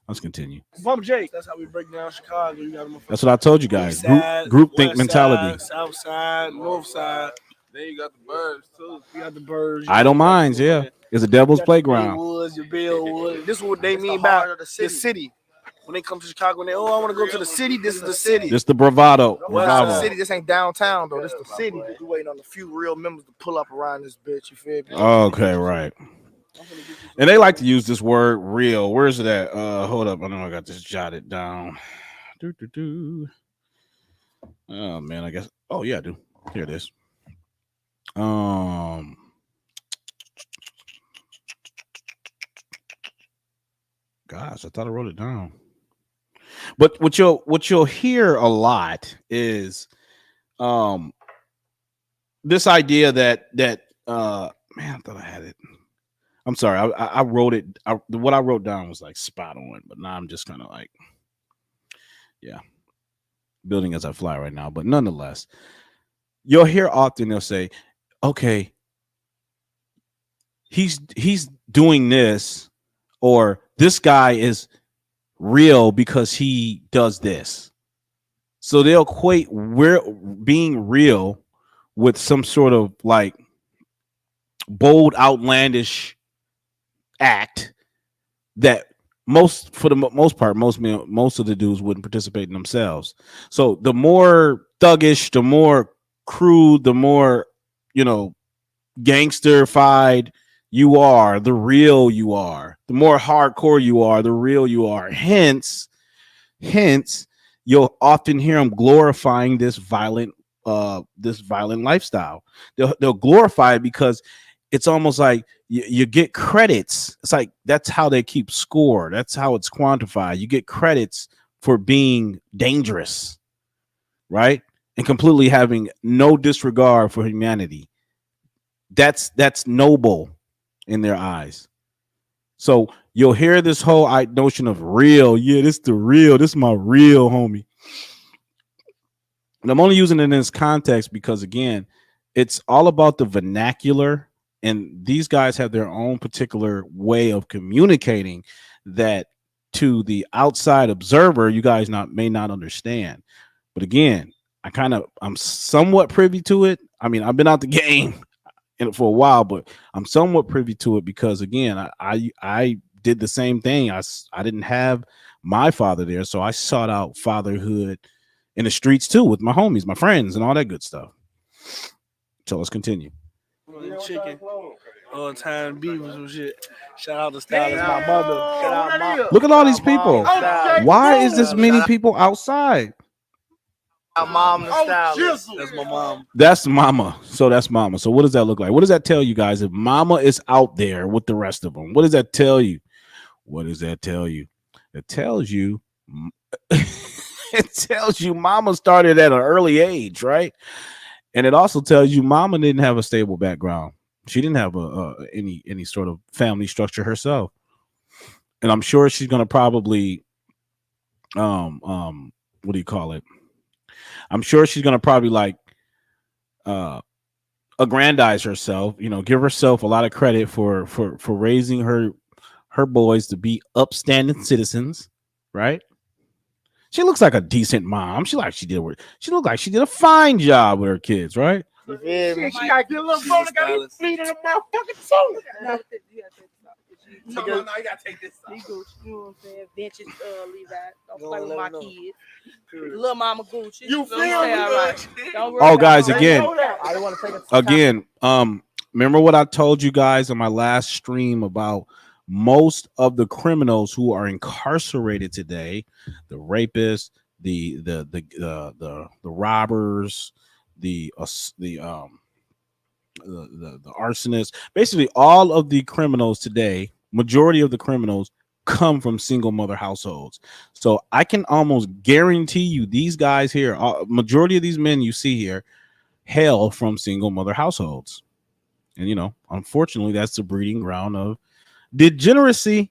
Let's continue. Bump Jake. That's how we break down Chicago. That's what I told you guys. Group think mentality. South Side, North Side. Then you got the birds too. You got the birds. Idle minds, yeah. It's a devil's playground. Your Billwoods. This is what they mean by the city. When they come to Chicago and I want to go to the city, this is the city. This the bravado. This is the city. This ain't downtown though. This is the city. We waiting on a few real members to pull up around this bitch. You feel me? Okay, right. And they like to use this word real. Where's it at? Hold up. I know I got this jotted down. Oh man, I guess. Oh yeah, I do. Here it is. Gosh, I thought I wrote it down. But what you'll hear a lot is this idea that man, I thought I had it. I'm sorry, I wrote it. What I wrote down was like spot on, but now I'm just kind of like, yeah, building as I fly right now. But nonetheless, you'll hear often they'll say, okay, he's doing this, or this guy is real because he does this. So they'll equate being real with some sort of like bold, outlandish act that for the most part, most of the dudes wouldn't participate in themselves. So the more thuggish, the more crude, the more, gangsterified you are, the real you are. The more hardcore you are, the real you are. Hence, you'll often hear them glorifying this violent lifestyle. They'll glorify it because it's almost like you get credits. It's like that's how they keep score. That's how it's quantified. You get credits for being dangerous, right? And completely having no disregard for humanity. That's noble in their eyes. So you'll hear this whole notion of real. Yeah, this the real. This is my real homie. And I'm only using it in this context because, again, it's all about the vernacular. And these guys have their own particular way of communicating that to the outside observer, you guys may not understand. But again, I'm somewhat privy to it. I mean, I've been out the game for a while, but I'm somewhat privy to it because, again, I did the same thing. I didn't have my father there, so I sought out fatherhood in the streets too with my homies, my friends, and all that good stuff. So let's continue. Chicken on time beef and some shit. Shout out to Stylist, my mother. Shout out Look at all these people. Why is this many people outside? Mom, the Stylist. That's my mom. That's mama. So that's mama. So what does that look like? What does that tell you guys? If mama is out there with the rest of them, what does that tell you? What does that tell you? It tells you it tells you mama started at an early age, right? And it also tells you mama didn't have a stable background. She didn't have any sort of family structure herself. And I'm sure she's going to probably what do you call it? I'm sure she's going to probably like aggrandize herself, give herself a lot of credit for raising her boys to be upstanding citizens, right? She looks like a decent mom. She looked like she did a fine job with her kids, right? You feel me? She got to get a little phone. Got to feed in the motherfucking soul. No, you gotta take this off. You know what I'm saying? Vintage Levi. Don't play with my kids. Little mama Gucci. You feel me? Right. Oh, guys, again, remember what I told you guys on my last stream about most of the criminals who are incarcerated today, the rapists, the robbers, the arsonists, basically all of the criminals today, majority of the criminals come from single mother households. So I can almost guarantee you these guys here, majority of these men you see here hail from single mother households. And, unfortunately, that's the breeding ground of degeneracy.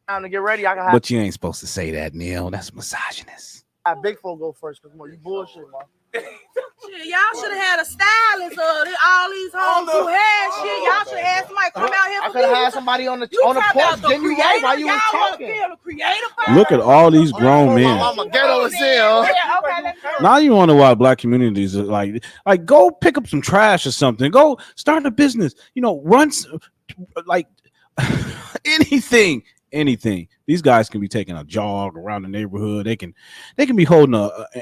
Time to get ready. I can But you ain't supposed to say that, Neil. That's misogynist. have Big Four go first because you bullshit, man. Shit, y'all should have had a stylist or all these hoes who had shit. Y'all should have had somebody come out here. I could have had somebody on the porch getting you right while you was talking. Look at all these grown men. Mama ghetto as hell. Now you wonder why black communities are like go pick up some trash or something. Go start a business. Run like anything. These guys can be taking a jog around the neighborhood. They can be holding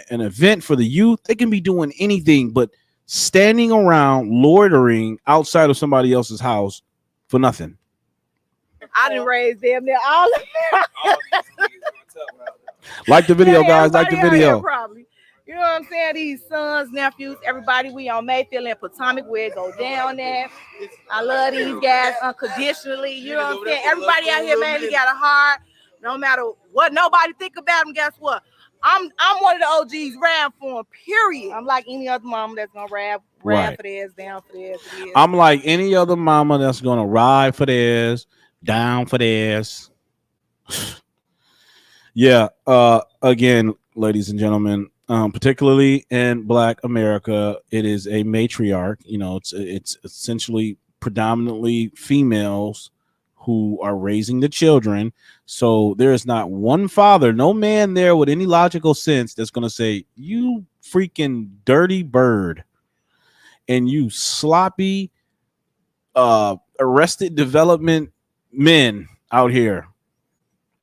an event for the youth. They can be doing anything but standing around loitering outside of somebody else's house for nothing. I didn't raise them. They're all Like the video, guys. Like the video. Probably. You know what I'm saying? These sons, nephews, everybody. We on Mayfield and Potomac where it go down there. I love these guys unconditionally. You know what I'm saying? Everybody out here, man, they got a heart. No matter what nobody think about them, guess what? I'm one of the OGs ran for them, period. I'm like any other mama that's gonna ride for theirs, down for theirs. I'm like any other mama that's gonna ride for theirs, down for theirs. Yeah. Again, ladies and gentlemen, particularly in Black America, it is a matriarch. It's essentially predominantly females who are raising the children. So there is not one father, no man there with any logical sense that's going to say, you freaking dirty bird and you sloppy arrested development men out here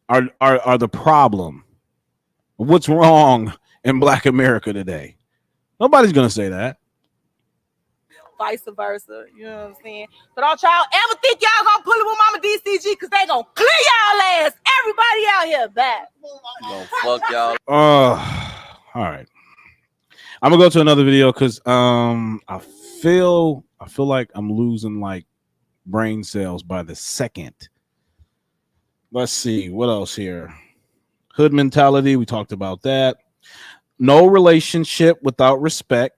are the problem. What's wrong in Black America today? Nobody's going to say that. Vice versa, you know what I'm saying? So don't y'all ever think y'all gonna pull it with Mama DCG because they gonna clear y'all ass. Everybody out here back. Fuck y'all. All right. I'm gonna go to another video because I feel like I'm losing like brain cells by the second. Let's see what else here. Hood mentality. We talked about that. No relationship without respect.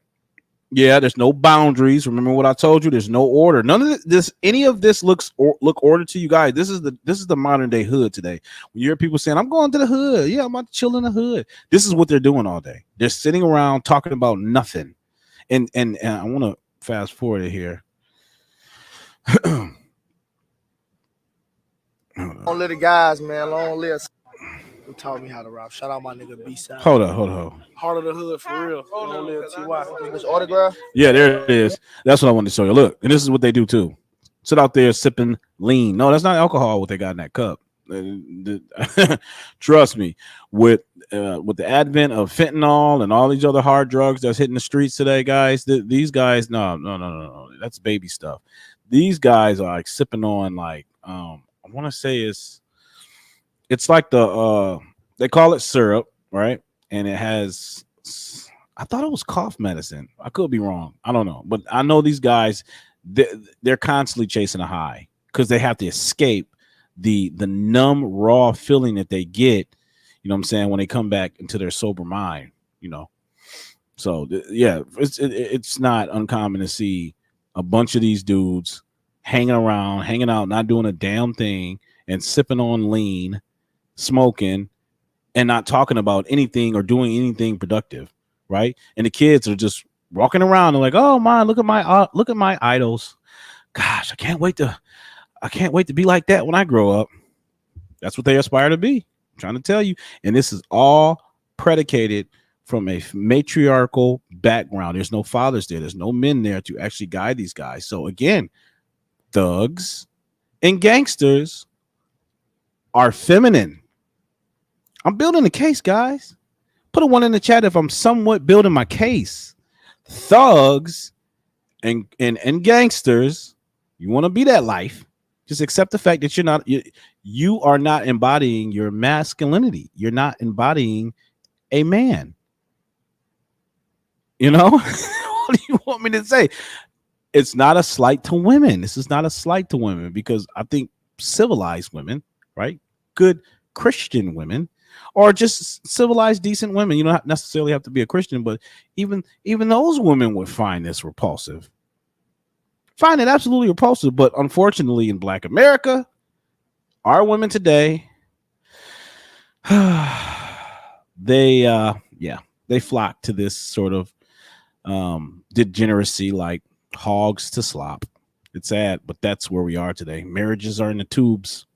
Yeah, there's no boundaries. Remember what I told you. There's no order. None of this, any of this look ordered to you guys. This is the modern day hood today. When you hear people saying, "I'm going to the hood," yeah, I'm about to chill in the hood. This is what they're doing all day. They're sitting around talking about nothing. And I want to fast forward it here. Long live the guys, man. Long live. Who taught me how to rob? Shout out my nigga B-Side. Hold on. Heart of the hood for real. Long live T.Y. This autograph? Yeah, there it is. That's what I wanted to show you. Look, and this is what they do too. Sit out there sipping lean. No, that's not alcohol. What they got in that cup. Trust me. With the advent of fentanyl and all these other hard drugs that's hitting the streets today, guys. These guys, no. That's baby stuff. These guys are like sipping on like I want to say it's like the they call it syrup, right? And it has, I thought it was cough medicine. I could be wrong. I don't know. But I know these guys, they're constantly chasing a high because they have to escape the numb, raw feeling that they get, you know what I'm saying, when they come back into their sober mind, you know. So, yeah, it's not uncommon to see a bunch of these dudes hanging around, hanging out, not doing a damn thing, and sipping on lean, smoking, and not talking about anything or doing anything productive, right? And the kids are just walking around and like, "Oh my, look at my idols. Gosh, I can't wait to be like that when I grow up." That's what they aspire to be. I'm trying to tell you. And this is all predicated from a matriarchal background. There's no fathers there. There's no men there to actually guide these guys. So again, thugs and gangsters are feminine. I'm building a case, guys. Put a one in the chat if I'm somewhat building my case. Thugs and gangsters, you want to be that life. Just accept the fact that you are not embodying your masculinity. You're not embodying a man. You know? What do you want me to say? It's not a slight to women. This is not a slight to women because I think civilized women, right? Good Christian women, or just civilized, decent women. You don't necessarily have to be a Christian, but even those women would find this repulsive. Find it absolutely repulsive. But unfortunately, in Black America, our women today, they flock to this sort of degeneracy, like hogs to slop. It's sad, but that's where we are today. Marriages are in the tubes.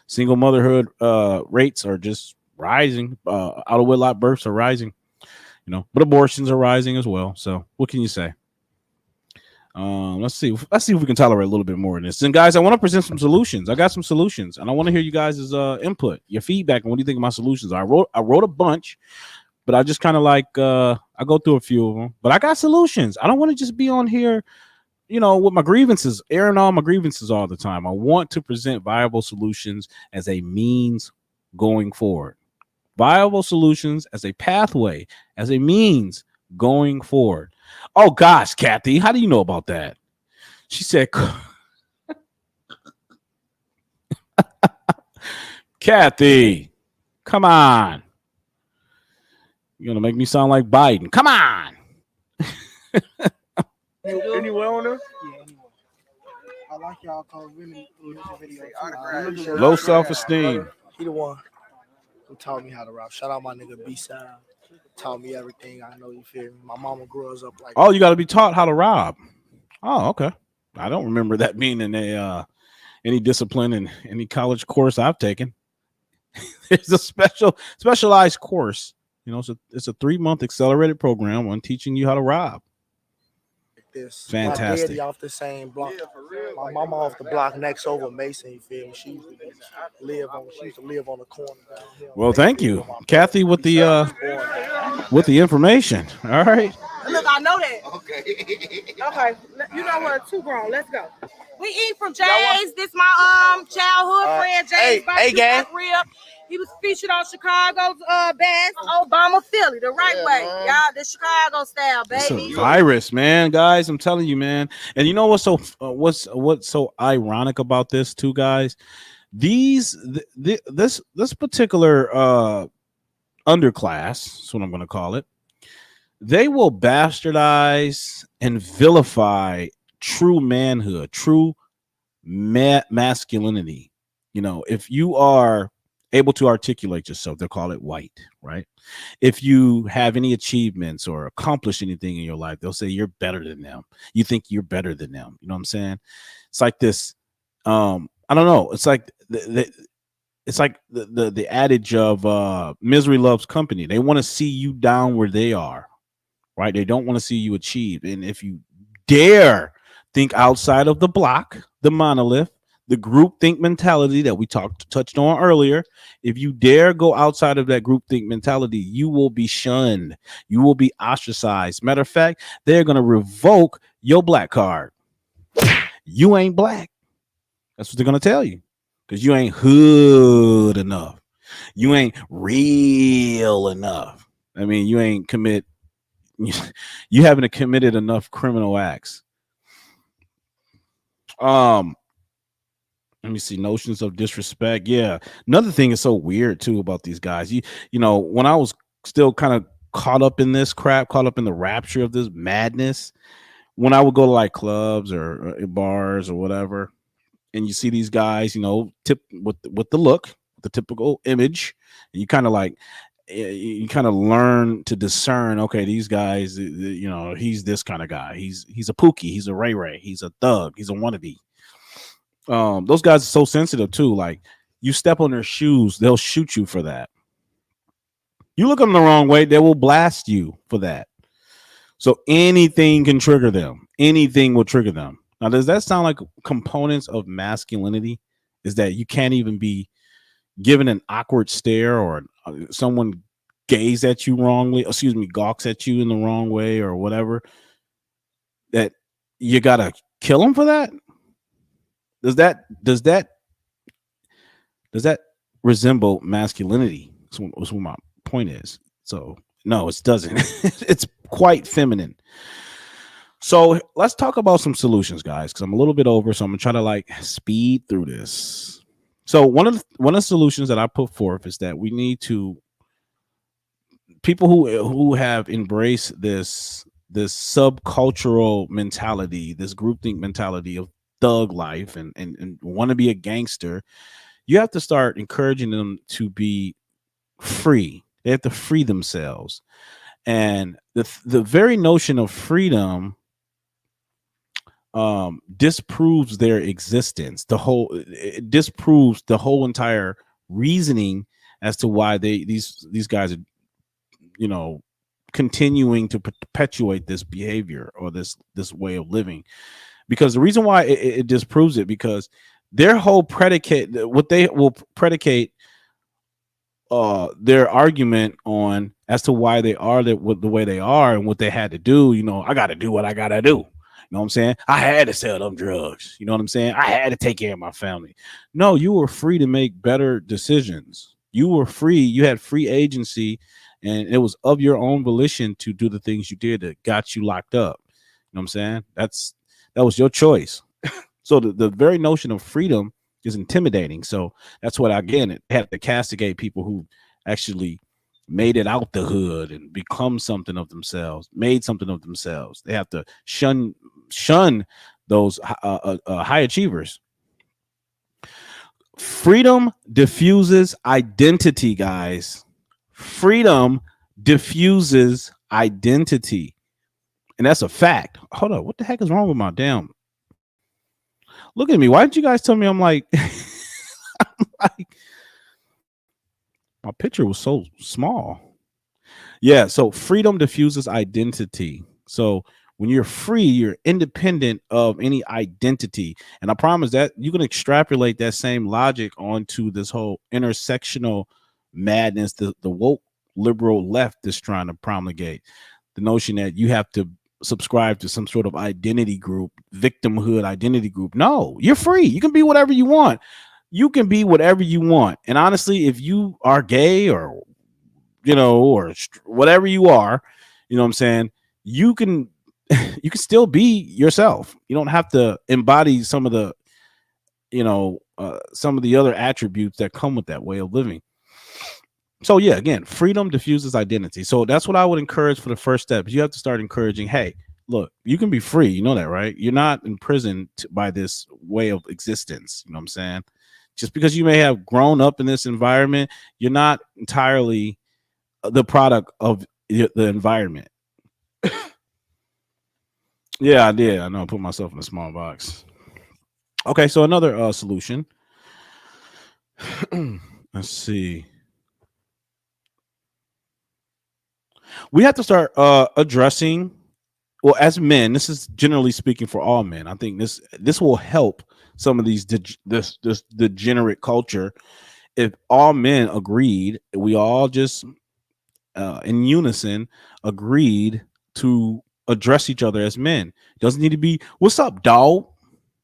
Single motherhood rates are just rising. Out of wedlock births are rising, you know, but abortions are rising as well. So what can you say? Let's see if we can tolerate a little bit more in this. And guys, I want to present some solutions. I got some solutions, and I want to hear you guys' input, your feedback, and what do you think of my solutions? I wrote a bunch, but I just kind of like I go through a few of them. But I got solutions. I don't want to just be on here, you know, with my grievances, airing all my grievances all the time. I want to present viable solutions as a means going forward. Viable solutions as a pathway, as a means going forward. Oh gosh, Kathy, how do you know about that? She said, Kathy, come on. You're gonna make me sound like Biden. Come on. Anywhere on there? Yeah, anyway. I like y'all called women video. Low self-esteem. He the one who taught me how to rob. Shout out my nigga B-Side. Taught me everything I know, you feel me? My mama grew us up like you got to be taught how to rob. Oh, okay. I don't remember that being in any discipline in any college course I've taken. There's a specialized course. You know, it's a 3-month accelerated program on teaching you how to rob. this. Fantastic. My daddy off the same block. My mama off the block next over Mason, you feel me? She used to live on the corner down here. Well, thank you, Kathy, with the information. All right. Look, I know that. Okay. You know what? Too grown. Let's go. We eat from Jay's. This my childhood friend, Jay's. Hey, gang. Rib. He was featured on Chicago's best Obama Philly, the right way. Man. Y'all, the Chicago style, baby. It's a virus, man, guys. I'm telling you, man. And you know what's so ironic about this too, guys? This particular underclass, that's what I'm going to call it, they will bastardize and vilify true manhood, true masculinity. You know, if you are able to articulate yourself, they'll call it white, right? If you have any achievements or accomplish anything in your life, they'll say you're better than them. You think you're better than them. You know what I'm saying? It's like this. I don't know. It's like the adage of misery loves company. They want to see you down where they are, right? They don't want to see you achieve. And if you dare think outside of the block, the monolith, the group think mentality that we touched on earlier, if you dare go outside of that group think mentality, you will be shunned. You will be ostracized. Matter of fact, they're going to revoke your black card. You ain't black. That's what they're going to tell you, because you ain't hood enough. You ain't real enough. I mean, you ain't you haven't committed enough criminal acts. Let me see. Notions of disrespect. Yeah. Another thing is so weird too about these guys. You know, when I was still kind of caught up in this crap, caught up in the rapture of this madness, when I would go to like clubs or bars or whatever, and you see these guys, you know, tip with the look, the typical image, and you kind of like, you kind of learn to discern, okay, these guys, you know, he's this kind of guy. He's a Pookie. He's a Ray Ray. He's a thug. He's a wannabe. Those guys are so sensitive too. Like, you step on their shoes, they'll shoot you for that. You look them the wrong way, they will blast you for that. So anything can trigger them. Anything will trigger them. Now, does that sound like components of masculinity? Is that you can't even be given an awkward stare, or someone gaze at you wrongly, gawks at you in the wrong way or whatever, that you gotta kill them for that? Does that resemble masculinity? That's what my point is. So no, it doesn't. It's quite feminine. So let's talk about some solutions, guys, because I'm a little bit over, so I'm gonna try to like speed through this. So one of the solutions that I put forth is that we need to, people who have embraced this subcultural mentality, this groupthink mentality of thug life and want to be a gangster, you have to start encouraging them to be free. They have to free themselves. And the very notion of freedom disproves their existence. It disproves the whole entire reasoning as to why these guys are, you know, continuing to perpetuate this behavior or this way of living. Because the reason why it disproves it, because their whole predicate, what they will predicate their argument on as to why they are the way they are and what they had to do. You know, I got to do what I got to do. You know what I'm saying? I had to sell them drugs. You know what I'm saying? I had to take care of my family. No, you were free to make better decisions. You were free. You had free agency, and it was of your own volition to do the things you did that got you locked up. You know what I'm saying? That was your choice. So the very notion of freedom is intimidating. So that's what, again, it had to castigate people who actually made it out the hood and become something of themselves, made something of themselves. They have to shun those high achievers. Freedom diffuses identity, guys. Freedom diffuses identity. And that's a fact. Hold on. What the heck is wrong with my damn? Look at me. Why did you guys tell me I'm like, my picture was so small. Yeah. So freedom diffuses identity. So when you're free, you're independent of any identity. And I promise that you can extrapolate that same logic onto this whole intersectional madness, the woke liberal left is trying to promulgate. The notion that you have to subscribe to some sort of identity group, victimhood identity group. No, you're free. You can be whatever you want. You can be whatever you want. And honestly, if you are gay or, you know, or whatever you are, you know what I'm saying, you can still be yourself. You don't have to embody some of the some of the other attributes that come with that way of living. So yeah, again, freedom diffuses identity. So that's what I would encourage for the first step. You have to start encouraging, hey, look, you can be free. You know that, right? You're not imprisoned by this way of existence. You know what I'm saying? Just because you may have grown up in this environment, you're not entirely the product of the environment. Yeah, I did. I know. I put myself in a small box. Okay, so another solution. Let's see. We have to start addressing, well, as men, this is generally speaking for all men. I think this will help some of these this degenerate culture if all men agreed, we all just in unison agreed to address each other as men. Doesn't need to be, what's up, dog?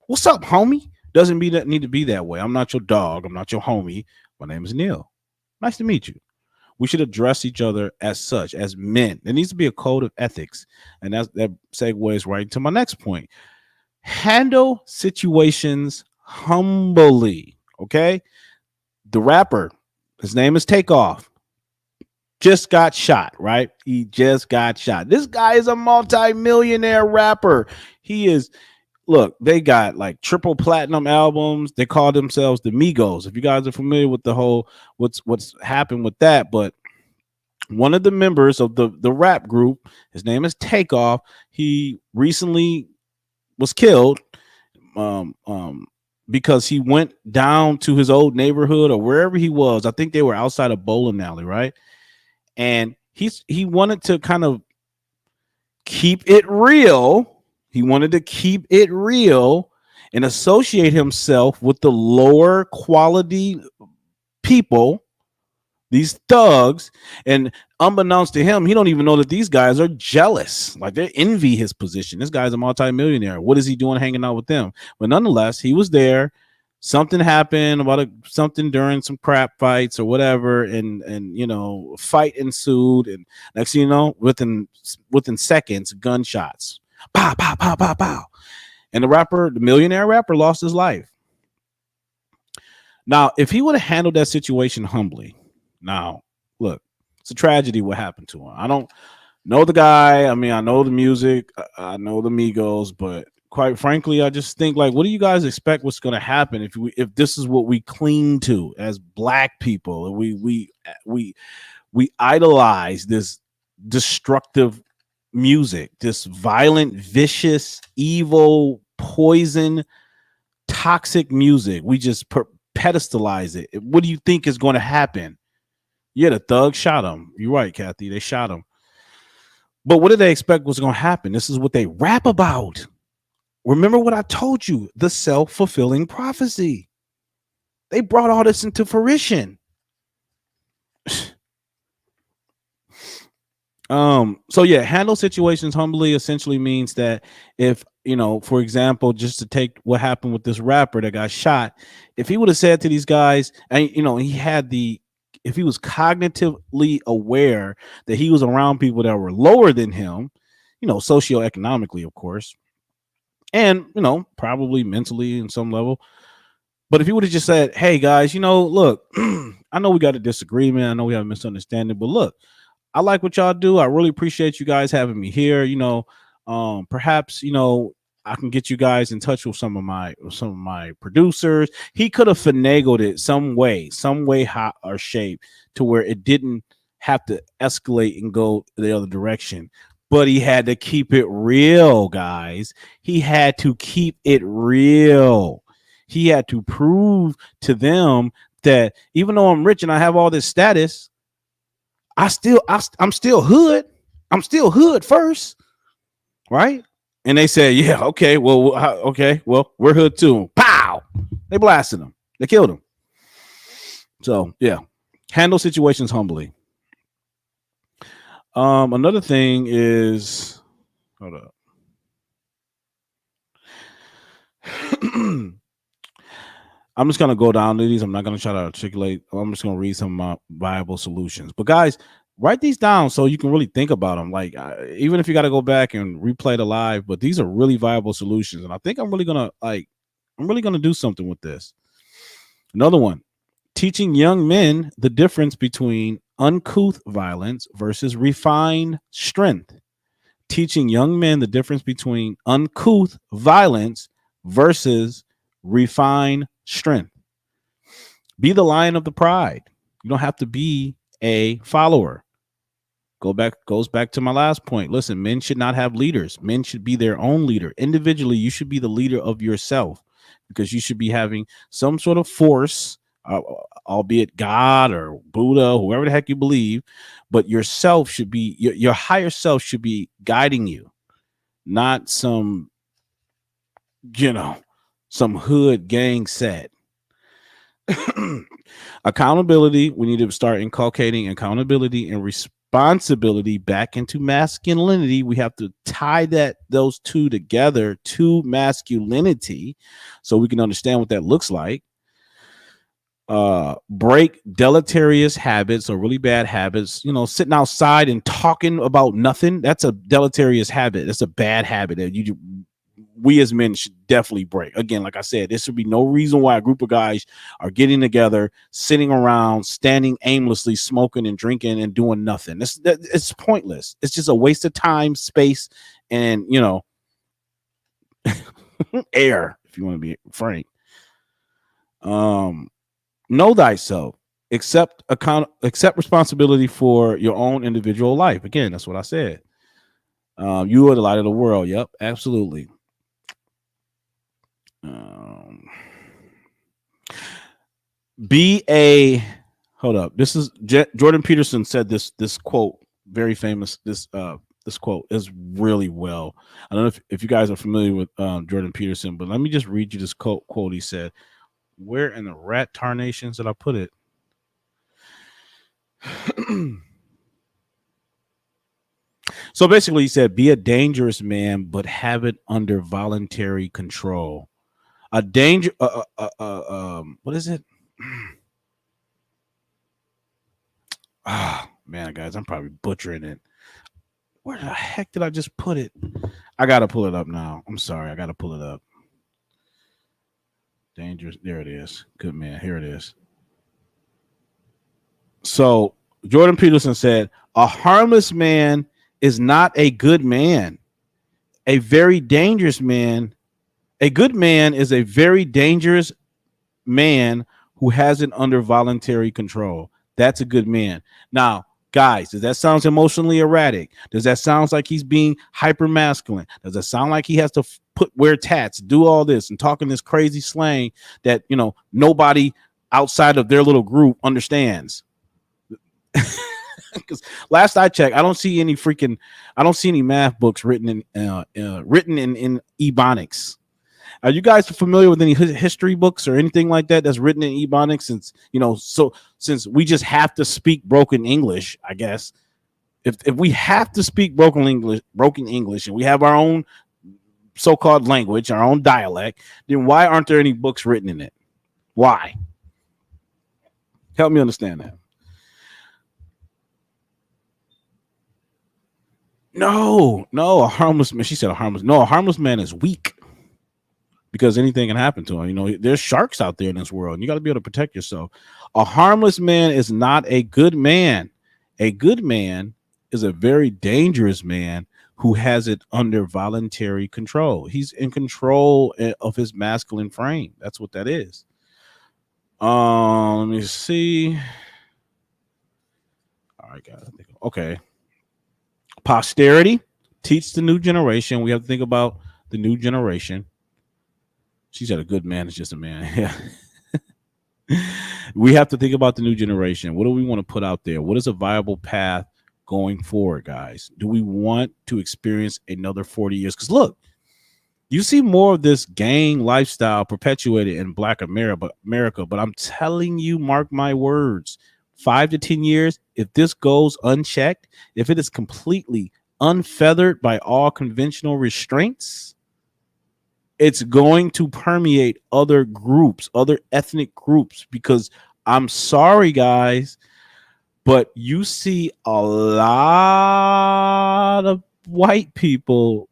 What's up, homie? Doesn't need to be that way. I'm not your dog. I'm not your homie. My name is Neil. Nice to meet you. We should address each other as such, as men. There needs to be a code of ethics. And that segues right to my next point. Handle situations humbly. Okay. The rapper, his name is Takeoff, just got shot, right? He just got shot. This guy is a multi-millionaire rapper. He is, look, they got like triple platinum albums. They call themselves the Migos. If you guys are familiar with the whole what's happened with that, but one of the members of the rap group, his name is Takeoff. He recently was killed because he went down to his old neighborhood or wherever he was. I think they were outside of bowling alley, right? And he wanted to kind of keep it real. He wanted to keep it real and associate himself with the lower quality people, these thugs. And unbeknownst to him, he don't even know that these guys are jealous. Like, they envy his position. This guy's a multimillionaire. What is he doing hanging out with them? But nonetheless, he was there. Something happened about something during some crap fights or whatever, and fight ensued, and next thing you know, within seconds, gunshots, pow, pow, pow, pow, pow, and the millionaire rapper, lost his life. Now, if he would have handled that situation humbly, now look, it's a tragedy what happened to him. I don't know the guy. I mean, I know the music, I know the Migos, but quite frankly, I just think, like, what do you guys expect what's going to happen if this is what we cling to as black people? We idolize this destructive music, this violent, vicious, evil, poison, toxic music. We just pedestalize it. What do you think is going to happen? Yeah, the thug shot him. You're right, Kathy. They shot him. But what did they expect was going to happen? This is what they rap about. Remember what I told you, the self-fulfilling prophecy. They brought all this into fruition. So yeah, handle situations humbly essentially means that if, for example, just to take what happened with this rapper that got shot, if he would have said to these guys, and if he was cognitively aware that he was around people that were lower than him, socioeconomically, of course, and probably mentally in some level. But if he would have just said, hey guys, look, I know we got a disagreement, I know we have a misunderstanding, but look, I like what y'all do. I really appreciate you guys having me here. Perhaps I can get you guys in touch with some of my producers. He could have finagled it some way, hot or shape, to where it didn't have to escalate and go the other direction. But he had to keep it real, guys. He had to keep it real. He had to prove to them that even though I'm rich and I have all this status, I'm still hood. I'm still hood first, right? And they said, yeah, okay, well, we're hood too. Pow! They blasted him. They killed him. So yeah, handle situations humbly. Another thing is, hold up. I'm just going to go down to these. I'm not going to try to articulate. I'm just going to read some of my viable solutions. But guys, write these down so you can really think about them. Like, even if you got to go back and replay the live, but these are really viable solutions. And I think I'm really going to I'm really going to do something with this. Another one, teaching young men the difference between uncouth violence versus refined strength. Teaching young men the difference between uncouth violence versus refined strength. Be the lion of the pride. You don't have to be a follower. Goes back to my last point. Listen, men should not have leaders. Men should be their own leader. Individually, you should be the leader of yourself, because you should be having some sort of force, albeit God or Buddha, whoever the heck you believe, but yourself should be, your higher self should be guiding you, not some, some hood gang set. Accountability. We need to start inculcating accountability and responsibility back into masculinity. We have to tie those two together to masculinity, so we can understand what that looks like. Break deleterious habits or really bad habits. Sitting outside and talking about nothing, that's a deleterious habit. That's a bad habit that we as men should definitely break. Again, like I said, there should be no reason why a group of guys are getting together, sitting around, standing aimlessly, smoking and drinking and doing nothing. It's pointless. It's just a waste of time, space, and air, if you want to be frank. Know thyself. Accept responsibility for your own individual life. Again, that's what I said. You are the light of the world. Yep, absolutely. Hold up. This is Jordan Peterson said this quote, very famous. This quote is really well. I don't know if you guys are familiar with Jordan Peterson, but let me just read you this quote he said. Where in the rat tarnations did I put it? So basically he said, be a dangerous man, but have it under voluntary control. A danger, what is it? Man, guys, I'm probably butchering it. Where the heck did I just put it? I got to pull it up now. I'm sorry. I got to pull it up. Dangerous. There it is. Good man. Here it is. So Jordan Peterson said, a harmless man is not a good man. A very dangerous man. A good man is a very dangerous man who has it under voluntary control. That's a good man. Now, guys, does that sound emotionally erratic? Does that sound like he's being hyper masculine? Does that sound like he has to wear tats, do all this, and talking this crazy slang that nobody outside of their little group understands? Because last I checked, I don't see any math books written in Ebonics. Are you guys familiar with any history books or anything like that that's written in Ebonics? Since we just have to speak broken English, I guess if we have to speak broken English, and we have our own so-called language, our own dialect, then why aren't there any books written in it? Why? Help me understand that. No, a harmless man. She said a harmless man is weak, because anything can happen to him. There's sharks out there in this world, and you got to be able to protect yourself. A harmless man is not a good man. A good man is a very dangerous man who has it under voluntary control. He's in control of his masculine frame. That's what that is. Let me see. All right, guys. Okay. Posterity. Teach the new generation. We have to think about the new generation. She said a good man is just a man. Yeah. We have to think about the new generation. What do we want to put out there? What is a viable path going forward, guys? Do we want to experience another 40 years? Because look, you see more of this gang lifestyle perpetuated in Black America, but I'm telling you, mark my words, 5 to 10 years, if this goes unchecked, if it is completely unfeathered by all conventional restraints, it's going to permeate other groups, other ethnic groups, because I'm sorry, guys, but you see a lot of white people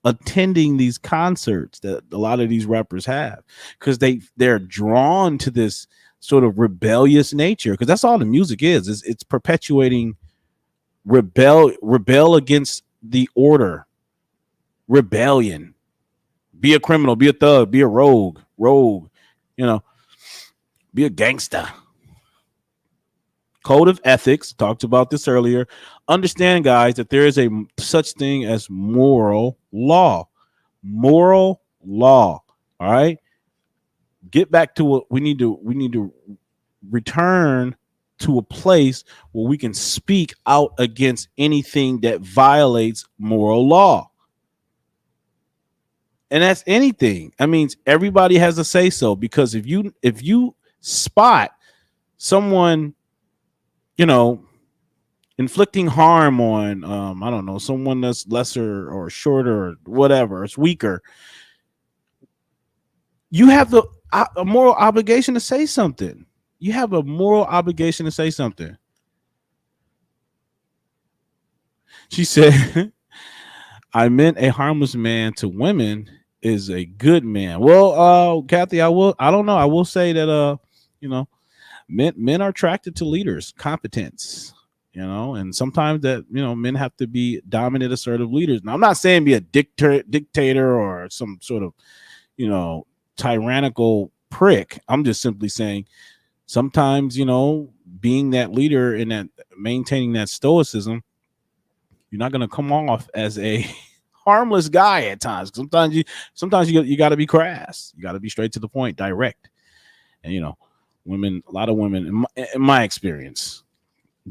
attending these concerts that a lot of these rappers have, because they're drawn to this sort of rebellious nature, because that's all the music is. It's perpetuating rebel against the order, rebellion. Be a criminal, be a thug, be a rogue, be a gangster. Code of ethics, talked about this earlier. Understand, guys, that there is a such thing as moral law. Moral law. All right. Get back to what we need to return to a place where we can speak out against anything that violates moral law. And that's anything. I mean, everybody has a say so, because if you spot someone, inflicting harm on I don't know, someone that's lesser or shorter or whatever, it's weaker, you have a moral obligation to say something. You have a moral obligation to say something. She said, I meant a harmless man to women is a good man. Well, Kathy, I don't know. I will say that, men are attracted to leaders, competence, and sometimes that, men have to be dominant, assertive leaders. Now, I'm not saying be a dictator or some sort of, tyrannical prick. I'm just simply saying sometimes, being that leader and that maintaining that stoicism, you're not going to come off as a harmless guy at times. Sometimes you got to be crass. You got to be straight to the point, direct. And, women, a lot of women, in my experience,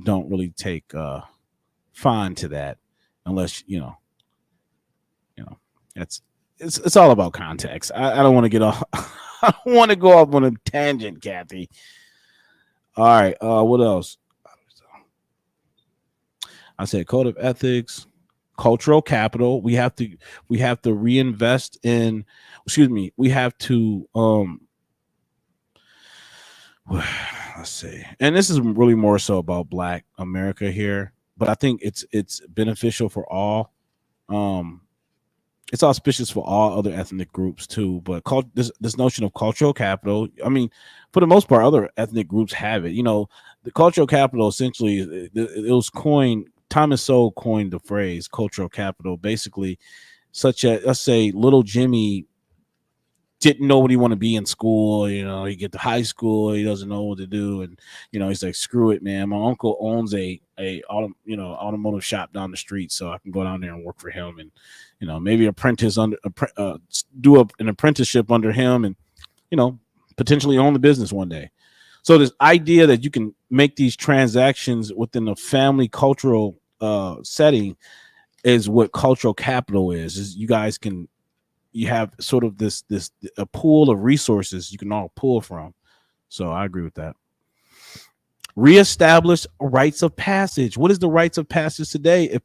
don't really take fine to that unless, it's all about context. I don't want to get off. I don't want to go off on a tangent, Kathy. All right. What else? I said code of ethics, cultural capital. We have to reinvest in. Excuse me. We have to. Let's see. And this is really more so about Black America here, but I think it's beneficial for all. It's auspicious for all other ethnic groups too, but this notion of cultural capital, I mean, for the most part, other ethnic groups have it. The cultural capital, essentially, it was coined, Thomas Sowell coined the phrase cultural capital, basically, such as, let's say, little Jimmy didn't know what he wanted to be in school. He get to high school, he doesn't know what to do, and he's like, screw it, man. My uncle owns a automotive shop down the street, so I can go down there and work for him, and maybe do an apprenticeship under him, and potentially own the business one day. So this idea that you can make these transactions within a family cultural setting is what cultural capital is you have sort of this a pool of resources you can all pull from. So I agree with that. Reestablish rites of passage. What is the rites of passage today?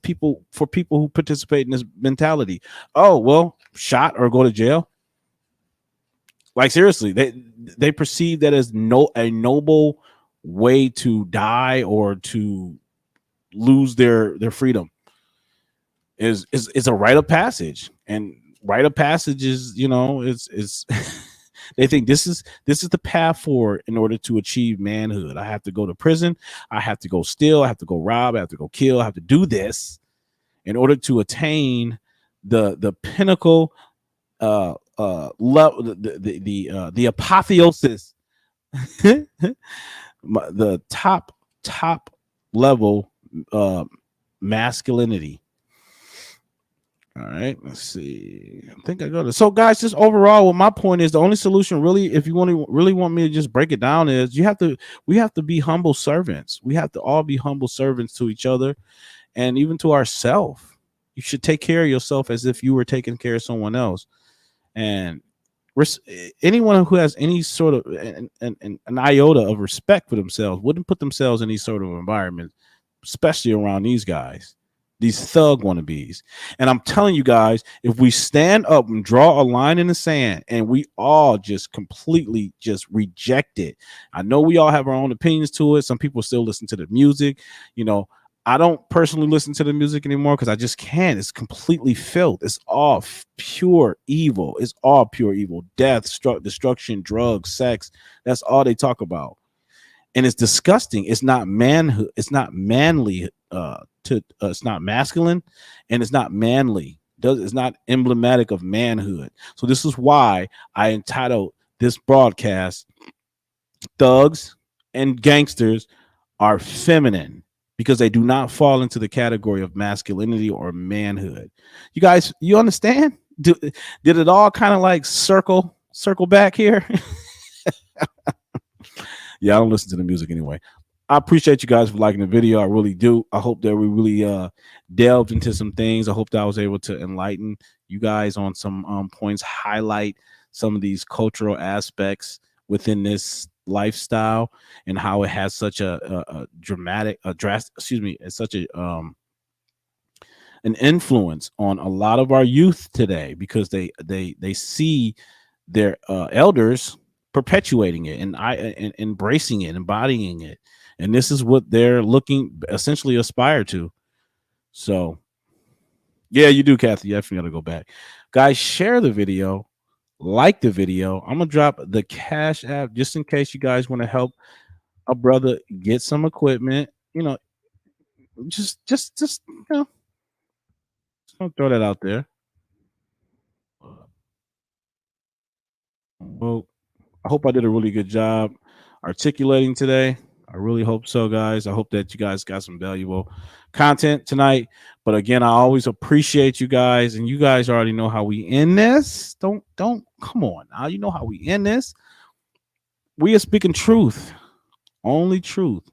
For people who participate in this mentality, oh well, shot or go to jail. Like, seriously, they perceive that as a noble way to die or to lose their freedom. Is a rite of passage, and rite of passage is, is they think this is the path forward in order to achieve manhood. I have to go to prison, I have to go steal, I have to go rob, I have to go kill, I have to do this in order to attain the pinnacle level, the apotheosis, the top level masculinity. All right, let's see. I think I got it. So, guys, just overall, what my point is, the only solution, really, if you really want me to just break it down, is we have to be humble servants. We have to all be humble servants to each other, and even to ourselves. You should take care of yourself as if you were taking care of someone else. And anyone who has any sort of an iota of respect for themselves wouldn't put themselves in these sort of environments, especially around these guys. These thug wannabes. And I'm telling you guys, if we stand up and draw a line in the sand and we all just completely just reject it. I know we all have our own opinions to it. Some people still listen to the music. I don't personally listen to the music anymore because I just can't. It's completely filth. It's all pure evil. It's all pure evil. Death, destruction, drugs, sex. That's all they talk about. And it's disgusting. It's not manhood. It's not manly. It's not masculine, and it's not manly. It's not emblematic of manhood. So this is why I entitled this broadcast "Thugs and Gangsters Are Feminine," because they do not fall into the category of masculinity or manhood. You guys, you understand? Did it all kind of like circle back here? Yeah, I don't listen to the music anyway. I appreciate you guys for liking the video. I really do. I hope that we really delved into some things. I hope that I was able to enlighten you guys on some points, highlight some of these cultural aspects within this lifestyle and how it has such a an influence on a lot of our youth today, because they see their elders perpetuating it and embracing it, embodying it, and this is what they're looking essentially aspire to. So yeah, you do, Kathy. You definitely got to go back, guys. Share the video, like the video. I'm gonna drop the Cash App just in case you guys want to help a brother get some equipment. You know, just you know, just gonna throw that out there. Well, I hope I did a really good job articulating today. I really hope so, guys. I hope that you guys got some valuable content tonight. But again, I always appreciate you guys, and you guys already know how we end this. Don't come on now. You know how we end this. We are speaking truth, only truth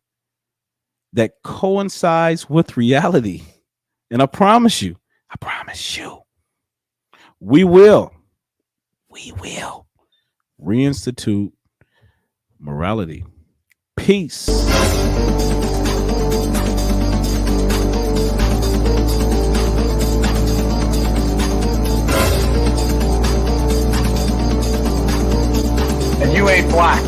that coincides with reality. And I promise you, we will reinstitute morality. Peace. And you ain't black.